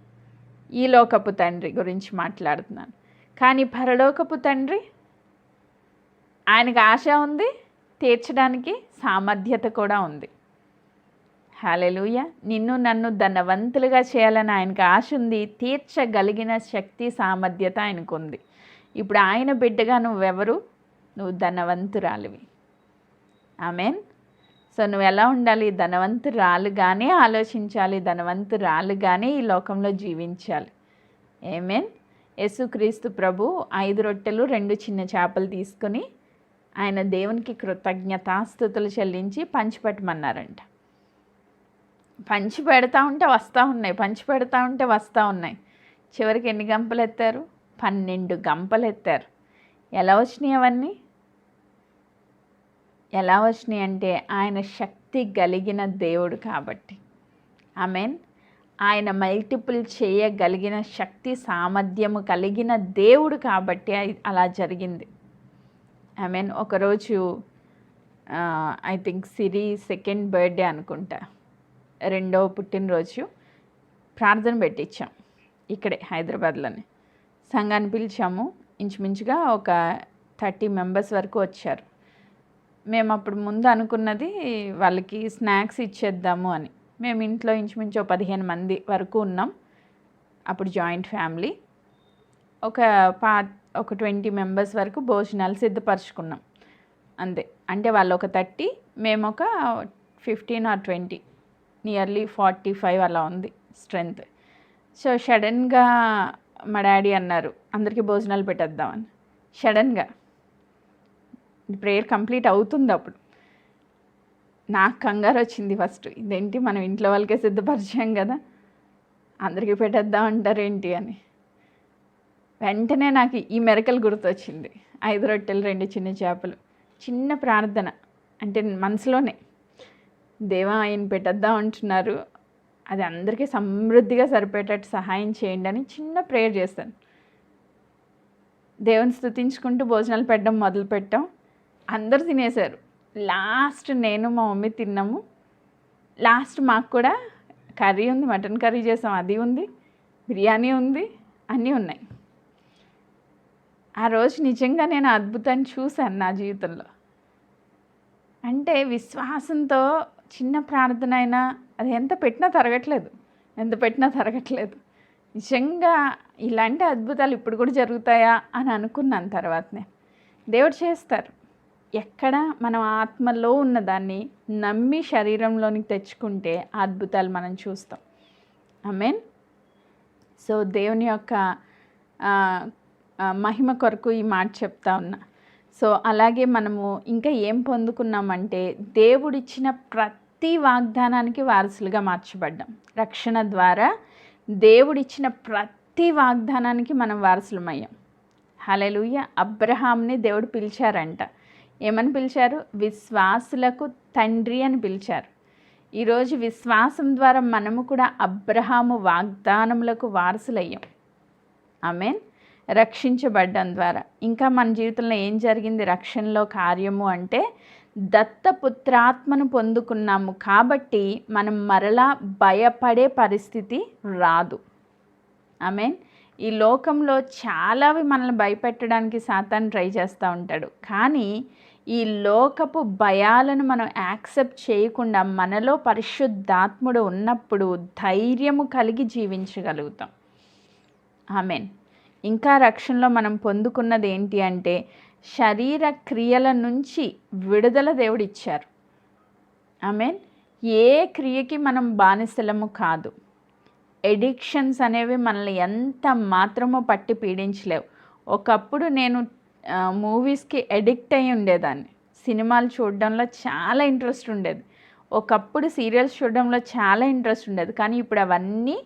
[SPEAKER 1] ఈ లోకపు తండ్రి గురించి మాట్లాడుతున్నాను. కానీ పరలోకపు తండ్రి, ఆయనకు ఆశ ఉంది, తీర్చడానికి సామర్థ్యత కూడా ఉంది. హల్లెలూయా. నిన్ను నన్ను ధనవంతులుగా చేయాలని ఆయనకు ఆశ ఉంది, తీర్చగలిగిన శక్తి సామర్థ్యత ఆయనకు ఉంది. ఇప్పుడు ఆయన బిడ్డగా నువ్వెవరు? నువ్వు ధనవంతురాలివి. ఆమేన్. సో నువ్వు ఎలా ఉండాలి? ధనవంతురాలుగానే ఆలోచించాలి, ధనవంతురాలుగానే ఈ లోకంలో జీవించాలి. ఆమేన్. యేసుక్రీస్తు ప్రభు 5 రొట్టెలు 2 చిన్న చేపలు తీసుకొని ఆయన దేవునికి కృతజ్ఞతాస్తుతులు చెల్లించి పంచిపెట్టమన్నారంట. పంచి పెడతా ఉంటే వస్తూ ఉన్నాయి, పంచి పెడతా ఉంటే వస్తూ ఉన్నాయి. చివరికి ఎన్ని గంపలు ఎత్తారు? 12 గంపలు ఎత్తారు. ఎలా వచ్చినాయి అవన్నీ? ఎలా వచ్చినాయి అంటే ఆయన శక్తి కలిగిన దేవుడు కాబట్టి. ఆమేన్. ఆయన మల్టిపుల్ చేయగలిగిన శక్తి సామర్థ్యము కలిగిన దేవుడు కాబట్టి అలా జరిగింది. ఆమేన్. ఒకరోజు I think Siri 2nd birthday అనుకుంటా, 2వ పుట్టినరోజు ప్రార్థన పెట్టించాం ఇక్కడే హైదరాబాద్లోనే. సంఘాన్ని పిలిచాము. ఇంచుమించుగా ఒక 30 మెంబర్స్ వరకు వచ్చారు. మేము అప్పుడు ముందు అనుకున్నది వాళ్ళకి స్నాక్స్ ఇచ్చేద్దాము అని. మేము ఇంట్లో ఇంచుమించు 15 మంది వరకు ఉన్నాం. అప్పుడు జాయింట్ ఫ్యామిలీ. ఒక 20 మెంబర్స్ వరకు భోజనాలు సిద్ధపరచుకున్నాం అంతే. అంటే వాళ్ళు ఒక 30, మేము ఒక 15 or 20, నియర్లీ 45 అలా ఉంది స్ట్రెంత్. సో సడన్గా మా డాడీ అన్నారు అందరికీ భోజనాలు పెట్టేద్దామని. సడన్గా ప్రేయర్ కంప్లీట్ అవుతుంది. అప్పుడు నాకు కంగారు వచ్చింది ఫస్ట్. ఇదేంటి మనం ఇంట్లో వాళ్ళకే సిద్ధపరిచాం కదా, అందరికీ పెట్టేద్దాం అంటారేంటి అని. వెంటనే నాకు ఈ మెరకలు గుర్తొచ్చింది. 5 రొట్టెలు 2 చిన్న చేపలు. చిన్న ప్రార్థన అంటే మనసులోనే, దేవా ఆయన పెట్టేద్దాం అంటున్నారు, అది అందరికీ సమృద్ధిగా సరిపోయేటట్టు సహాయం చేయండి అని చిన్న ప్రేయర్ చేస్తాను. దేవుని స్తుతించుకుంటూ భోజనాలు పెట్టడం మొదలుపెట్టాం. అందరూ తినేశారు. లాస్ట్ నేను మా మమ్మీ తిన్నాము. లాస్ట్ మాకు కూడా కర్రీ ఉంది, మటన్ కర్రీ చేసాం, అది ఉంది, బిర్యానీ ఉంది, అన్నీ ఉన్నాయి. ఆ రోజు నిజంగా నేను అద్భుతాన్ని చూశాను నా జీవితంలో. అంటే విశ్వాసంతో చిన్న ప్రార్థన అయినా అది ఎంత పెట్టినా తరగట్లేదు. నిజంగా ఇలాంటి అద్భుతాలు ఇప్పుడు కూడా జరుగుతాయా అని అనుకున్నాను. తర్వాతనే దేవుడు చేస్తారు. ఎక్కడ మనం ఆత్మలో ఉన్నదాన్ని నమ్మి శరీరంలోనికి తెచ్చుకుంటే ఆ అద్భుతాలు మనం చూస్తాం. ఆమేన్. సో దేవుని యొక్క మహిమ కొరకు ఈ మాట చెప్తా ఉన్నా. సో అలాగే మనము ఇంకా ఏం పొందుకున్నామంటే దేవుడిచ్చిన ప్రతి వాగ్దానానికి వారసులుగా మార్చబడ్డాం. రక్షణ ద్వారా దేవుడిచ్చిన ప్రతి ప్రతి వాగ్దానానికి మనం వారసులమయ్యాం. హల్లెలూయా. అబ్రహాంని దేవుడు పిలిచారంట. ఏమని పిలిచారు? విశ్వాసులకు తండ్రి అని పిలిచారు. ఈరోజు విశ్వాసం ద్వారా మనము కూడా అబ్రహాము వాగ్దానములకు వారసులయ్యాం. ఆమేన్. రక్షించబడ్డం ద్వారా ఇంకా మన జీవితంలో ఏం జరిగింది రక్షణలో కార్యము అంటే దత్తపుత్రాత్మను పొందుకున్నాము కాబట్టి మనం మరలా భయపడే పరిస్థితి రాదు. ఆమేన్. ఈ లోకంలో చాలావి మనల్ని భయపెట్టడానికి సాతాను ట్రై చేస్తూ ఉంటాడు. కానీ ఈ లోకపు భయాలను మనం యాక్సెప్ట్ చేయకుండా మనలో పరిశుద్ధాత్ముడు ఉన్నప్పుడు ధైర్యము కలిగి జీవించగలుగుతాం. ఆమేన్. ఇంకా రక్షణలో మనం పొందుకున్నది ఏంటి అంటే శరీర క్రియల నుంచి విడుదల దేవుడిచ్చారు. ఆమేన్. ఏ క్రియకి మనం బానిసలము కాదు. ఎడిక్షన్స్ అనేవి మనల్ని ఎంత మాత్రమో పట్టి పీడించలేవు. ఒకప్పుడు నేను మూవీస్కి ఎడిక్ట్ అయి ఉండేదాన్ని. సినిమాలు చూడడంలో చాలా ఇంట్రెస్ట్ ఉండేది. ఒకప్పుడు సీరియల్స్ చూడడంలో చాలా ఇంట్రెస్ట్ ఉండేది. కానీ ఇప్పుడు అవన్నీ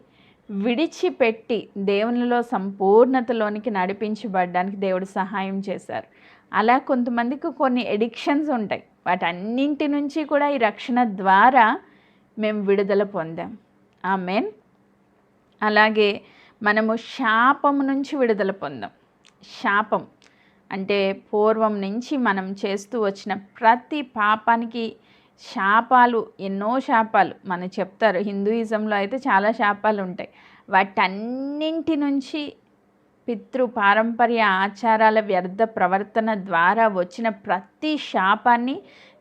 [SPEAKER 1] విడిచిపెట్టి దేవునిలో సంపూర్ణతలోనికి నడిపించబడడానికి దేవుడు సహాయం చేశారు. అలా కొంతమందికి కొన్ని ఎడిక్షన్స్ ఉంటాయి. వాటన్నింటి నుంచి కూడా ఈ రక్షణ ద్వారా మేము విడుదల పొందాం. ఆమేన్. అలాగే మనము శాపము నుంచి విడుదల పొందాం. శాపం అంటే పూర్వం నుంచి మనం చేస్తూ వచ్చిన ప్రతి పాపానికి శాపాలు, ఎన్నో శాపాలు మన చెప్తారు. హిందూయిజంలో అయితే చాలా శాపాలు ఉంటాయి. వాటన్నింటి నుంచి పితృ పారంపర్య ఆచారాల వ్యర్థ ప్రవర్తన ద్వారా వచ్చిన ప్రతి శాపాన్ని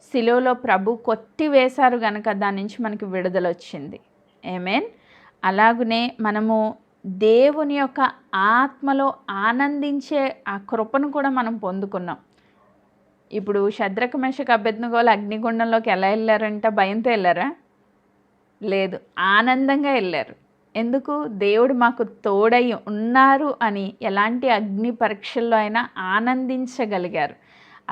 [SPEAKER 1] శిలువలో ప్రభు కొట్టివేశారు కనుక దాని నుంచి మనకి విడుదల వచ్చింది. ఆమేన్. అలాగనే మనము దేవుని యొక్క ఆత్మలో ఆనందించే ఆ కృపను కూడా మనం పొందుకున్నాం. ఇప్పుడు శద్రక మేషక అబేద్నెగోలు అగ్నిగుండంలోకి ఎలా వెళ్ళారంట? భయంతో వెళ్ళారా? లేదు, ఆనందంగా వెళ్ళారు. ఎందుకు? దేవుడు మాకు తోడై ఉన్నారు అని ఎలాంటి అగ్ని పరీక్షల్లో అయినా ఆనందించగలిగారు.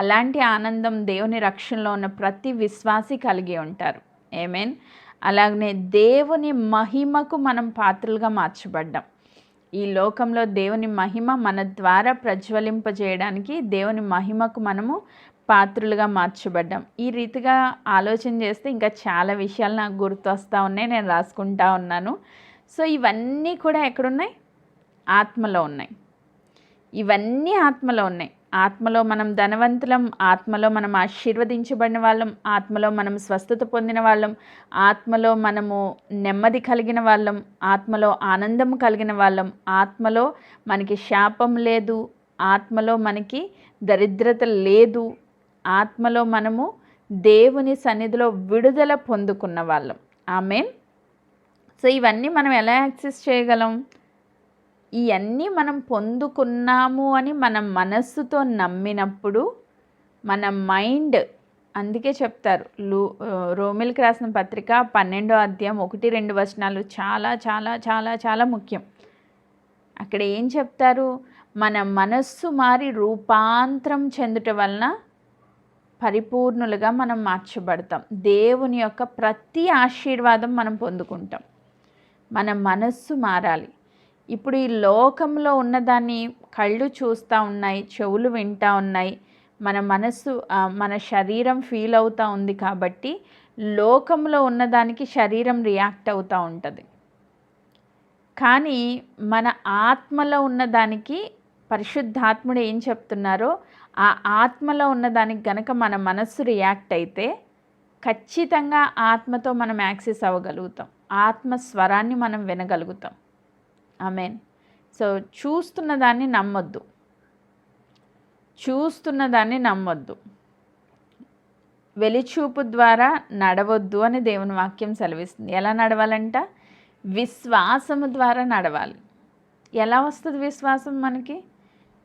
[SPEAKER 1] అలాంటి ఆనందం దేవుని రక్షణలో ఉన్న ప్రతి విశ్వాసి కలిగి ఉంటారు. ఆమేన్. అలాగనే దేవుని మహిమకు మనం పాత్రలుగా మార్చబడ్డాం. ఈ లోకంలో దేవుని మహిమ మన ద్వారా ప్రజ్వలింపజేయడానికి దేవుని మహిమకు మనము పాత్రులుగా మార్చబడ్డాం. ఈ రీతిగా ఆలోచన చేస్తే ఇంకా చాలా విషయాలు నాకు గుర్తొస్తూ ఉన్నాయి, నేను రాసుకుంటా ఉన్నాను. సో ఇవన్నీ కూడా ఎక్కడున్నాయి? ఆత్మలో ఉన్నాయి. ఇవన్నీ ఆత్మలో ఉన్నాయి. ఆత్మలో మనం ధనవంతులం, ఆత్మలో మనం ఆశీర్వదించబడిన వాళ్ళం, ఆత్మలో మనం స్వస్థత పొందిన వాళ్ళం, ఆత్మలో మనము నెమ్మది కలిగిన వాళ్ళం, ఆత్మలో ఆనందం కలిగిన వాళ్ళం, ఆత్మలో మనకి శాపం లేదు, ఆత్మలో మనకి దరిద్రత లేదు, ఆత్మలో మనము దేవుని సన్నిధిలో విడుదల పొందుకున్న వాళ్ళం. ఆమేన్. సో ఇవన్నీ మనం ఎలా యాక్సెస్ చేయగలం? ఇవన్నీ మనం పొందుకున్నాము అని మన మనస్సుతో నమ్మినప్పుడు మన మైండ్, అందుకే చెప్తారు రోమిల్కి రాసిన పత్రిక 12వ అధ్యాయం 1-2 వచనాలు చాలా చాలా చాలా చాలా ముఖ్యం. అక్కడ ఏం చెప్తారు? మన మనస్సు మారి రూపాంతరం చెందుట వలన పరిపూర్ణులుగా మనం మార్చబడతాం. దేవుని యొక్క ప్రతి ఆశీర్వాదం మనం పొందుకుంటాం. మన మనస్సు మారాలి. ఇప్పుడు ఈ లోకంలో ఉన్నదాన్ని కళ్ళు చూస్తూ ఉన్నాయి, చెవులు వింటూ ఉన్నాయి, మన మనస్సు మన శరీరం ఫీల్ అవుతూ ఉంది. కాబట్టి లోకంలో ఉన్నదానికి శరీరం రియాక్ట్ అవుతూ ఉంటుంది. కానీ మన ఆత్మలో ఉన్నదానికి పరిశుద్ధాత్ముడు ఏం చెప్తున్నారో ఆ ఆత్మలో ఉన్నదానికి గనక మన మనస్సు రియాక్ట్ అయితే ఖచ్చితంగా ఆత్మతో మనం యాక్సెస్ అవ్వగలుగుతాం. ఆత్మ స్వరాన్ని మనం వినగలుగుతాం. ఆమేన్. సో చూస్తున్న దాన్ని నమ్మొద్దు, చూస్తున్న దాన్ని నమ్మొద్దు, వెలిచూపు ద్వారా నడవద్దు అని దేవుని వాక్యం సెలవిస్తుంది. ఎలా నడవాలంట? విశ్వాసము ద్వారా నడవాలి. ఎలా వస్తుంది విశ్వాసం మనకి?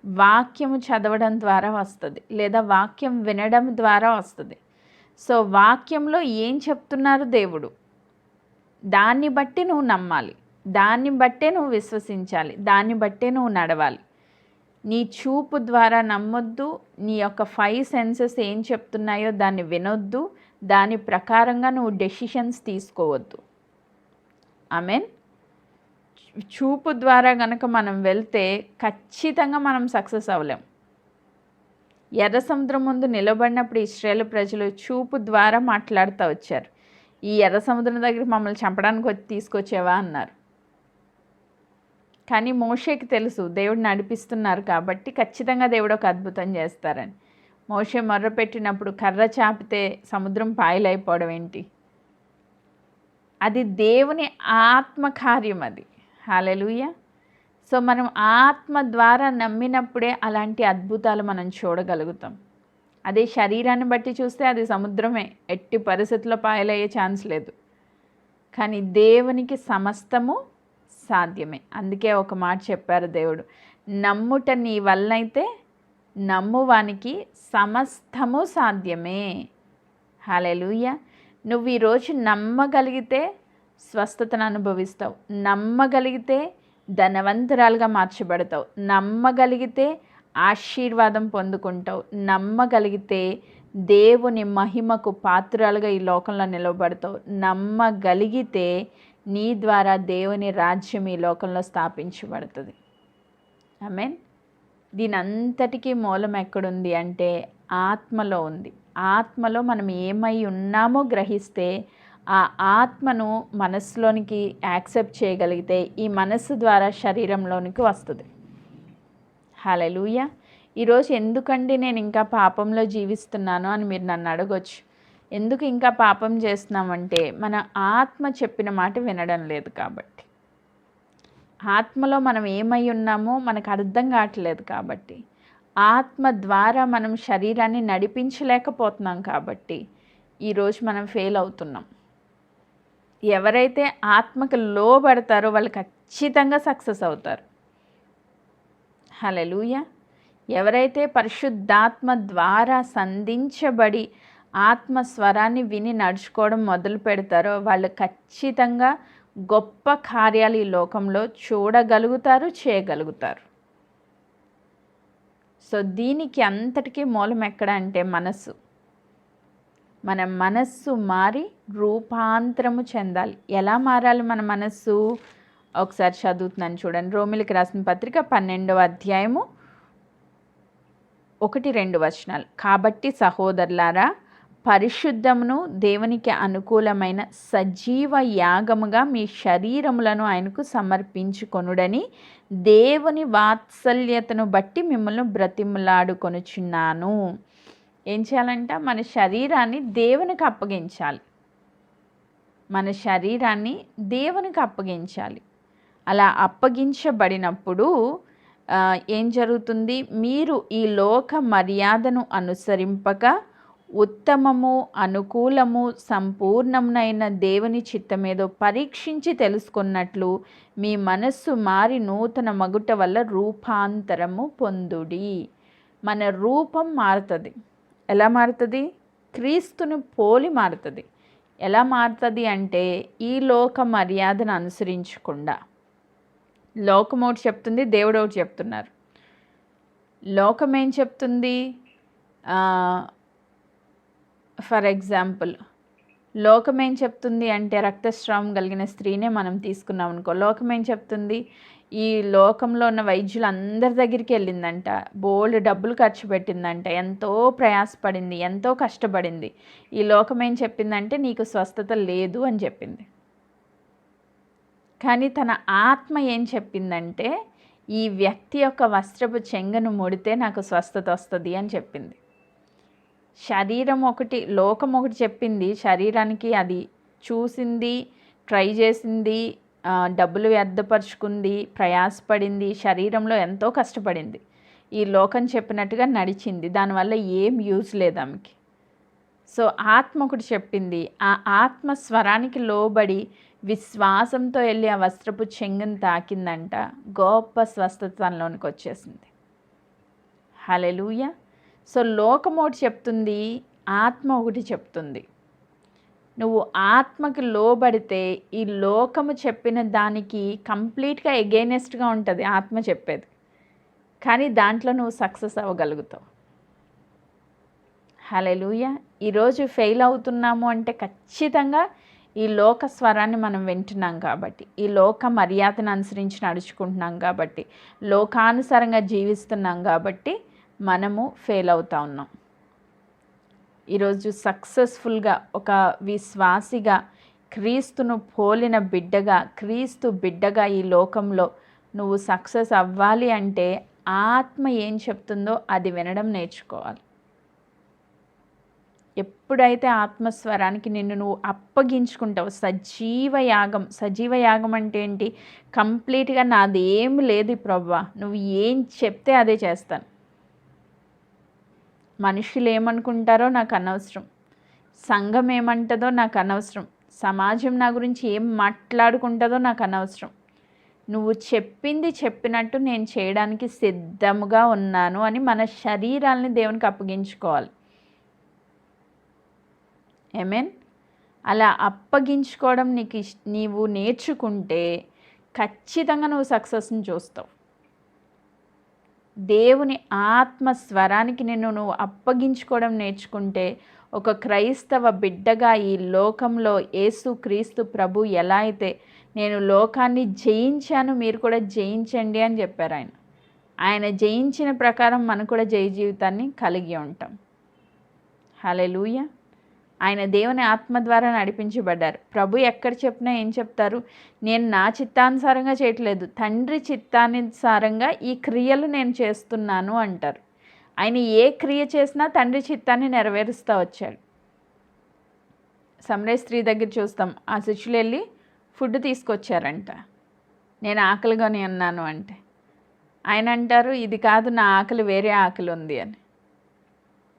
[SPEAKER 1] వాక్యము చదవడం ద్వారా వస్తుంది, లేదా వాక్యం వినడం ద్వారా వస్తుంది. సో వాక్యంలో ఏం చెప్తున్నారు దేవుడు, దాన్ని బట్టి నువ్వు నమ్మాలి, దాన్ని బట్టే నువ్వు విశ్వసించాలి, దాన్ని బట్టే నువ్వు నడవాలి. నీ చూపు ద్వారా నమ్మొద్దు, నీ యొక్క 5 సెన్సెస్ ఏం చెప్తున్నాయో దాన్ని వినొద్దు, దాని ప్రకారంగా నువ్వు డెసిషన్స్ తీసుకోవద్దు. ఆమేన్. చూపు ద్వారా గనక మనం వెళ్తే ఖచ్చితంగా మనం సక్సెస్ అవ్వలేం. ఎర్ర సముద్రం ముందు నిలబడినప్పుడు ఇశ్రాయేలు ప్రజలు చూపు ద్వారా మాట్లాడుతూ వచ్చారు. ఈ ఎర్ర సముద్రం దగ్గర మమ్మల్ని చంపడానికి తీసుకొచ్చేవా అన్నారు. కానీ మోషేకి తెలుసు దేవుడు నడిపిస్తున్నారు కాబట్టి ఖచ్చితంగా దేవుడు ఒక అద్భుతం చేస్తారని. మోషే మొర్రపెట్టినప్పుడు కర్ర చాపితే సముద్రం పాయలైపోవడం ఏంటి? అది దేవుని ఆత్మకార్యం అది. హల్లెలూయా. సో మనం ఆత్మ ద్వారా నమ్మినప్పుడే అలాంటి అద్భుతాలు మనం చూడగలుగుతాం. అదే శరీరాన్ని బట్టి చూస్తే అది సముద్రమే, ఎట్టి పరిస్థితుల్లో పాయలయ్యే ఛాన్స్ లేదు. కానీ దేవునికి సమస్తము సాధ్యమే. అందుకే ఒక మాట చెప్పారు దేవుడు, నమ్ముట నీ వల్లనైతే నమ్మువానికి సమస్తము సాధ్యమే. హల్లెలూయా. నువ్వు ఈరోజు నమ్మగలిగితే స్వస్థతను అనుభవిస్తావు, నమ్మగలిగితే ధనవంతురాలుగా మార్చబడతావు, నమ్మగలిగితే ఆశీర్వాదం పొందుకుంటావు, నమ్మగలిగితే దేవుని మహిమకు పాత్రలుగా ఈ లోకంలో నిలబడతావు, నమ్మగలిగితే నీ ద్వారా దేవుని రాజ్యం ఈ లోకంలో స్థాపించబడుతుంది. ఆమేన్. దీని అంతటికీ మూలం ఎక్కడుంది అంటే ఆత్మలో ఉంది. ఆత్మలో మనం ఏమై ఉన్నామో గ్రహిస్తే ఆ ఆత్మను మనస్సులోనికి యాక్సెప్ట్ చేయగలిగితే ఈ మనస్సు ద్వారా శరీరంలోనికి వస్తుంది. హల్లెలూయా. ఈరోజు ఎందుకండి నేను ఇంకా పాపంలో జీవిస్తున్నాను అని మీరు నన్ను అడగొచ్చు. ఎందుకు ఇంకా పాపం చేస్తున్నామంటే మన ఆత్మ చెప్పిన మాట వినడం లేదు కాబట్టి. ఆత్మలో మనం ఏమై ఉన్నామో మనకు అర్థం కావట్లేదు కాబట్టి, ఆత్మ ద్వారా మనం శరీరాన్ని నడిపించలేకపోతున్నాం కాబట్టి ఈరోజు మనం ఫెయిల్ అవుతున్నాం. ఎవరైతే ఆత్మకు లోబడతారో వాళ్ళు ఖచ్చితంగా సక్సెస్ అవుతారు. హల్లెలూయా. ఎవరైతే పరిశుద్ధాత్మ ద్వారా సంధించబడి ఆత్మస్వరాన్ని విని నడుచుకోవడం మొదలు పెడతారో వాళ్ళు ఖచ్చితంగా గొప్ప కార్యాలు ఈ లోకంలో చూడగలుగుతారు, చేయగలుగుతారు. సో దీనికి అంతటికీ మూలం ఎక్కడ అంటే మనస్సు. మన మనస్సు మారి రూపాంతరము చెందాలి. ఎలా మారాలి మన మనస్సు? ఒకసారి చదువుతున్నాను చూడండి. రోమిలికి రాసిన పత్రిక 12వ అధ్యాయము 1-2 వచనాలు. కాబట్టి సహోదరులారా, పరిశుద్ధమును దేవునికి అనుకూలమైన సజీవ యాగముగా మీ శరీరములను ఆయనకు సమర్పించుకొనుడని దేవుని వాత్సల్యతను బట్టి మిమ్మల్ని బ్రతిమలాడుకొనుచున్నాను. ఏం చేయాలంట? మన శరీరాన్ని దేవునికి అప్పగించాలి. మన శరీరాన్ని దేవునికి అప్పగించాలి. అలా అప్పగించబడినప్పుడు ఏం జరుగుతుంది? మీరు ఈ లోక మర్యాదను అనుసరింపక ఉత్తమము, అనుకూలము, సంపూర్ణమునైన దేవుని చిత్తమేదో పరీక్షించి తెలుసుకున్నట్లు మీ మనస్సు మారి నూతన మగుట వల్ల రూపాంతరము పొందుడి. మన రూపం మారుతుంది. ఎలా మారుతుంది? క్రీస్తును పోలి మారుతుంది. ఎలా మారుతుంది అంటే ఈ లోక మర్యాదను అనుసరించకుండా. లోకం ఒకటి చెప్తుంది, దేవుడు ఒకటి చెప్తున్నారు. లోకం ఏం చెప్తుంది? ఫర్ ఎగ్జాంపుల్, లోకం ఏం చెప్తుంది అంటే రక్తస్రావం కలిగిన స్త్రీనే మనం తీసుకున్నాం అనుకో. లోకం ఏం చెప్తుంది? ఈ లోకంలో ఉన్న వైద్యులు అందరి దగ్గరికి వెళ్ళిందంట, బోల్డ్ డబ్బులు ఖర్చు పెట్టిందంట, ఎంతో ప్రయాసపడింది, ఎంతో కష్టపడింది. ఈ లోకం ఏం చెప్పిందంటే నీకు స్వస్థత లేదు అని చెప్పింది. కానీ తన ఆత్మ ఏం చెప్పిందంటే ఈ వ్యక్తి యొక్క వస్త్రపు చెంగను ముడితే నాకు స్వస్థత వస్తుంది అని చెప్పింది. శరీరం ఒకటి, లోకం ఒకటి చెప్పింది శరీరానికి, అది చూసింది, ట్రై చేసింది, డబ్బులు వ్యర్థపరుచుకుంది, ప్రయాసపడింది, శరీరంలో ఎంతో కష్టపడింది. ఈ లోకం చెప్పినట్టుగా నడిచింది, దానివల్ల ఏం యూజ్ లేదు ఆమెకి. సో ఆత్మ ఒకటి చెప్పింది, ఆ ఆత్మ స్వరానికి లోబడి విశ్వాసంతో వెళ్ళి ఆ వస్త్రపు చెంగును తాకిందంట, గొప్ప స్వస్థత తనలోనికి వచ్చేసింది. హల్లెలూయా. సో లోకం ఒకటి చెప్తుంది, ఆత్మ ఒకటి చెప్తుంది. నువ్వు ఆత్మకి లోబడితే ఈ లోకము చెప్పిన దానికి కంప్లీట్గా ఎగైనెస్ట్గా ఉంటుంది ఆత్మ చెప్పేది, కానీ దాంట్లో నువ్వు సక్సెస్ అవ్వగలుగుతావు. హల్లెలూయా. ఈరోజు ఫెయిల్ అవుతున్నాము అంటే ఖచ్చితంగా ఈ లోక స్వరాన్ని మనం వింటున్నాం కాబట్టి, ఈ లోక మర్యాదను అనుసరించి నడుచుకుంటున్నాం కాబట్టి, లోకానుసారంగా జీవిస్తున్నాం కాబట్టి మనము ఫెయిల్ అవుతా ఉన్నాం. ఈరోజు సక్సెస్ఫుల్గా ఒక విశ్వాసిగా, క్రీస్తును పోలిన బిడ్డగా, క్రీస్తు బిడ్డగా ఈ లోకంలో నువ్వు సక్సెస్ అవ్వాలి అంటే ఆత్మ ఏం చెప్తుందో అది వినడం నేర్చుకోవాలి. ఎప్పుడైతే ఆత్మస్వరానికి నిన్ను నువ్వు అప్పగించుకుంటావు, సజీవ యాగం అంటే ఏంటి? కంప్లీట్గా నాది ఏం లేదు ప్రభువా, నువ్వు ఏం చెప్తే అదే చేస్తాను. మనుషులు ఏమనుకుంటారో నాకు అనవసరం, సంఘం ఏమంటుందో నాకు అనవసరం, సమాజం నా గురించి ఏం మాట్లాడుకుంటుందో నాకు అనవసరం. నువ్వు చెప్పింది చెప్పినట్టు నేను చేయడానికి సిద్ధముగా ఉన్నాను అని మన శరీరాల్ని దేవునికి అప్పగించుకోవాలి. ఆమేన్. అలా అప్పగించుకోవడం నీవు నేర్చుకుంటే ఖచ్చితంగా నువ్వు సక్సెస్ని చూస్తావు. దేవుని ఆత్మ స్వరానికి నువ్వు అప్పగించుకోవడం నేర్చుకుంటే ఒక క్రైస్తవ బిడ్డగా ఈ లోకంలో యేసుక్రీస్తు ప్రభు ఎలా అయితే నేను లోకాన్ని జయించాను మీరు కూడా జయించండి అని చెప్పారు. ఆయన జయించిన ప్రకారం మనం కూడా జయ జీవితాన్ని కలిగి ఉంటాం. హల్లెలూయా. ఆయన దేవుని ఆత్మ ద్వారా నడిపించబడ్డారు. ప్రభు ఎక్కడ చెప్పినా ఏం చెప్తారు? నేను నా చిత్తానుసారంగా చేయట్లేదు, తండ్రి చిత్తానుసారంగా ఈ క్రియలు నేను చేస్తున్నాను అంటారు. ఆయన ఏ క్రియ చేసినా తండ్రి చిత్తాన్ని నెరవేరుస్తూ వచ్చాడు. సమరయ స్త్రీ దగ్గర చూస్తాం, ఆ శిష్యులు వెళ్ళి ఫుడ్ తీసుకొచ్చారంట. నేను ఆకలిగానే అన్నాను అంటే ఆయన అంటారు, ఇది కాదు, నా ఆకలి వేరే ఆకలి ఉంది అని.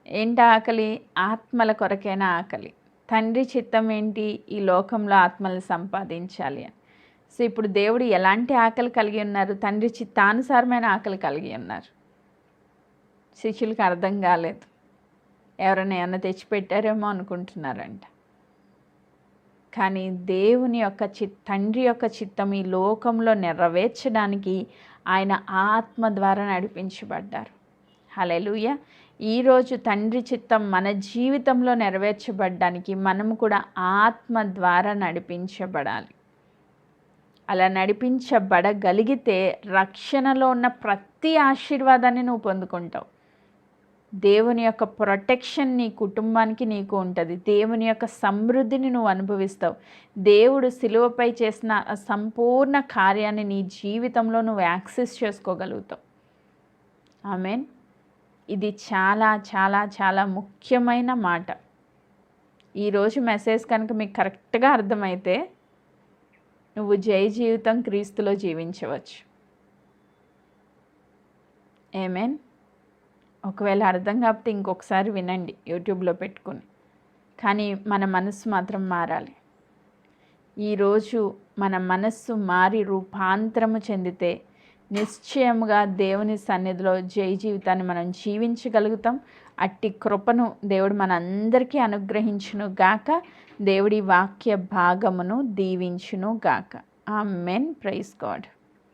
[SPEAKER 1] ఏంటి ఆకలి? ఆత్మల కొరకైన ఆకలి. తండ్రి చిత్తం ఏంటి? ఈ లోకంలో ఆత్మల్ని సంపాదించాలి అని. సో ఇప్పుడు దేవుడు ఎలాంటి ఆకలి కలిగి ఉన్నారు? తండ్రి చిత్తానుసారమైన ఆకలి కలిగి ఉన్నారు. శిష్యులకు అర్థం కాలేదు, ఎవరైనా ఏమన్నా తెచ్చిపెట్టారేమో అనుకుంటున్నారంట. కానీ దేవుని యొక్క తండ్రి యొక్క చిత్తం ఈ లోకంలో నెరవేర్చడానికి ఆయన ఆత్మ ద్వారా నడిపించబడ్డారు. హల్లెలూయా. ఈరోజు తండ్రి చిత్తం మన జీవితంలో నెరవేర్చబడ్డానికి మనము కూడా ఆత్మ ద్వారా నడిపించబడాలి. అలా నడిపించబడగలిగితే రక్షణలో ఉన్న ప్రతి ఆశీర్వాదాన్ని నువ్వు పొందుకుంటావు. దేవుని యొక్క ప్రొటెక్షన్ నీ కుటుంబానికి నీకు ఉంటుంది. దేవుని యొక్క సమృద్ధిని నువ్వు అనుభవిస్తావు. దేవుడు సిలువపై చేసిన సంపూర్ణ కార్యాన్ని నీ జీవితంలో నువ్వు యాక్సెస్ చేసుకోగలుగుతావు. ఆమేన్. ఇది చాలా చాలా చాలా ముఖ్యమైన మాట. ఈరోజు మెసేజ్ కనుక మీకు కరెక్ట్గా అర్థమైతే నువ్వు జయ జీవితం క్రీస్తులో జీవించవచ్చు. ఆమేన్. ఒకవేళ అర్థం కాకపోతే ఇంకొకసారి వినండి యూట్యూబ్లో పెట్టుకొని. కానీ మన మనస్సు మాత్రం మారాలి. ఈరోజు మన మనస్సు మారి రూపాంతరము చెందితే నిశ్చయముగా దేవుని సన్నిధిలో జయ జీవితాన్ని మనం జీవించగలుగుతాం. అట్టి కృపను దేవుడు మనందరికీ అనుగ్రహించును గాక. దేవుడి వాక్య భాగమును దీవించును గాక. ఆమేన్. Praise God.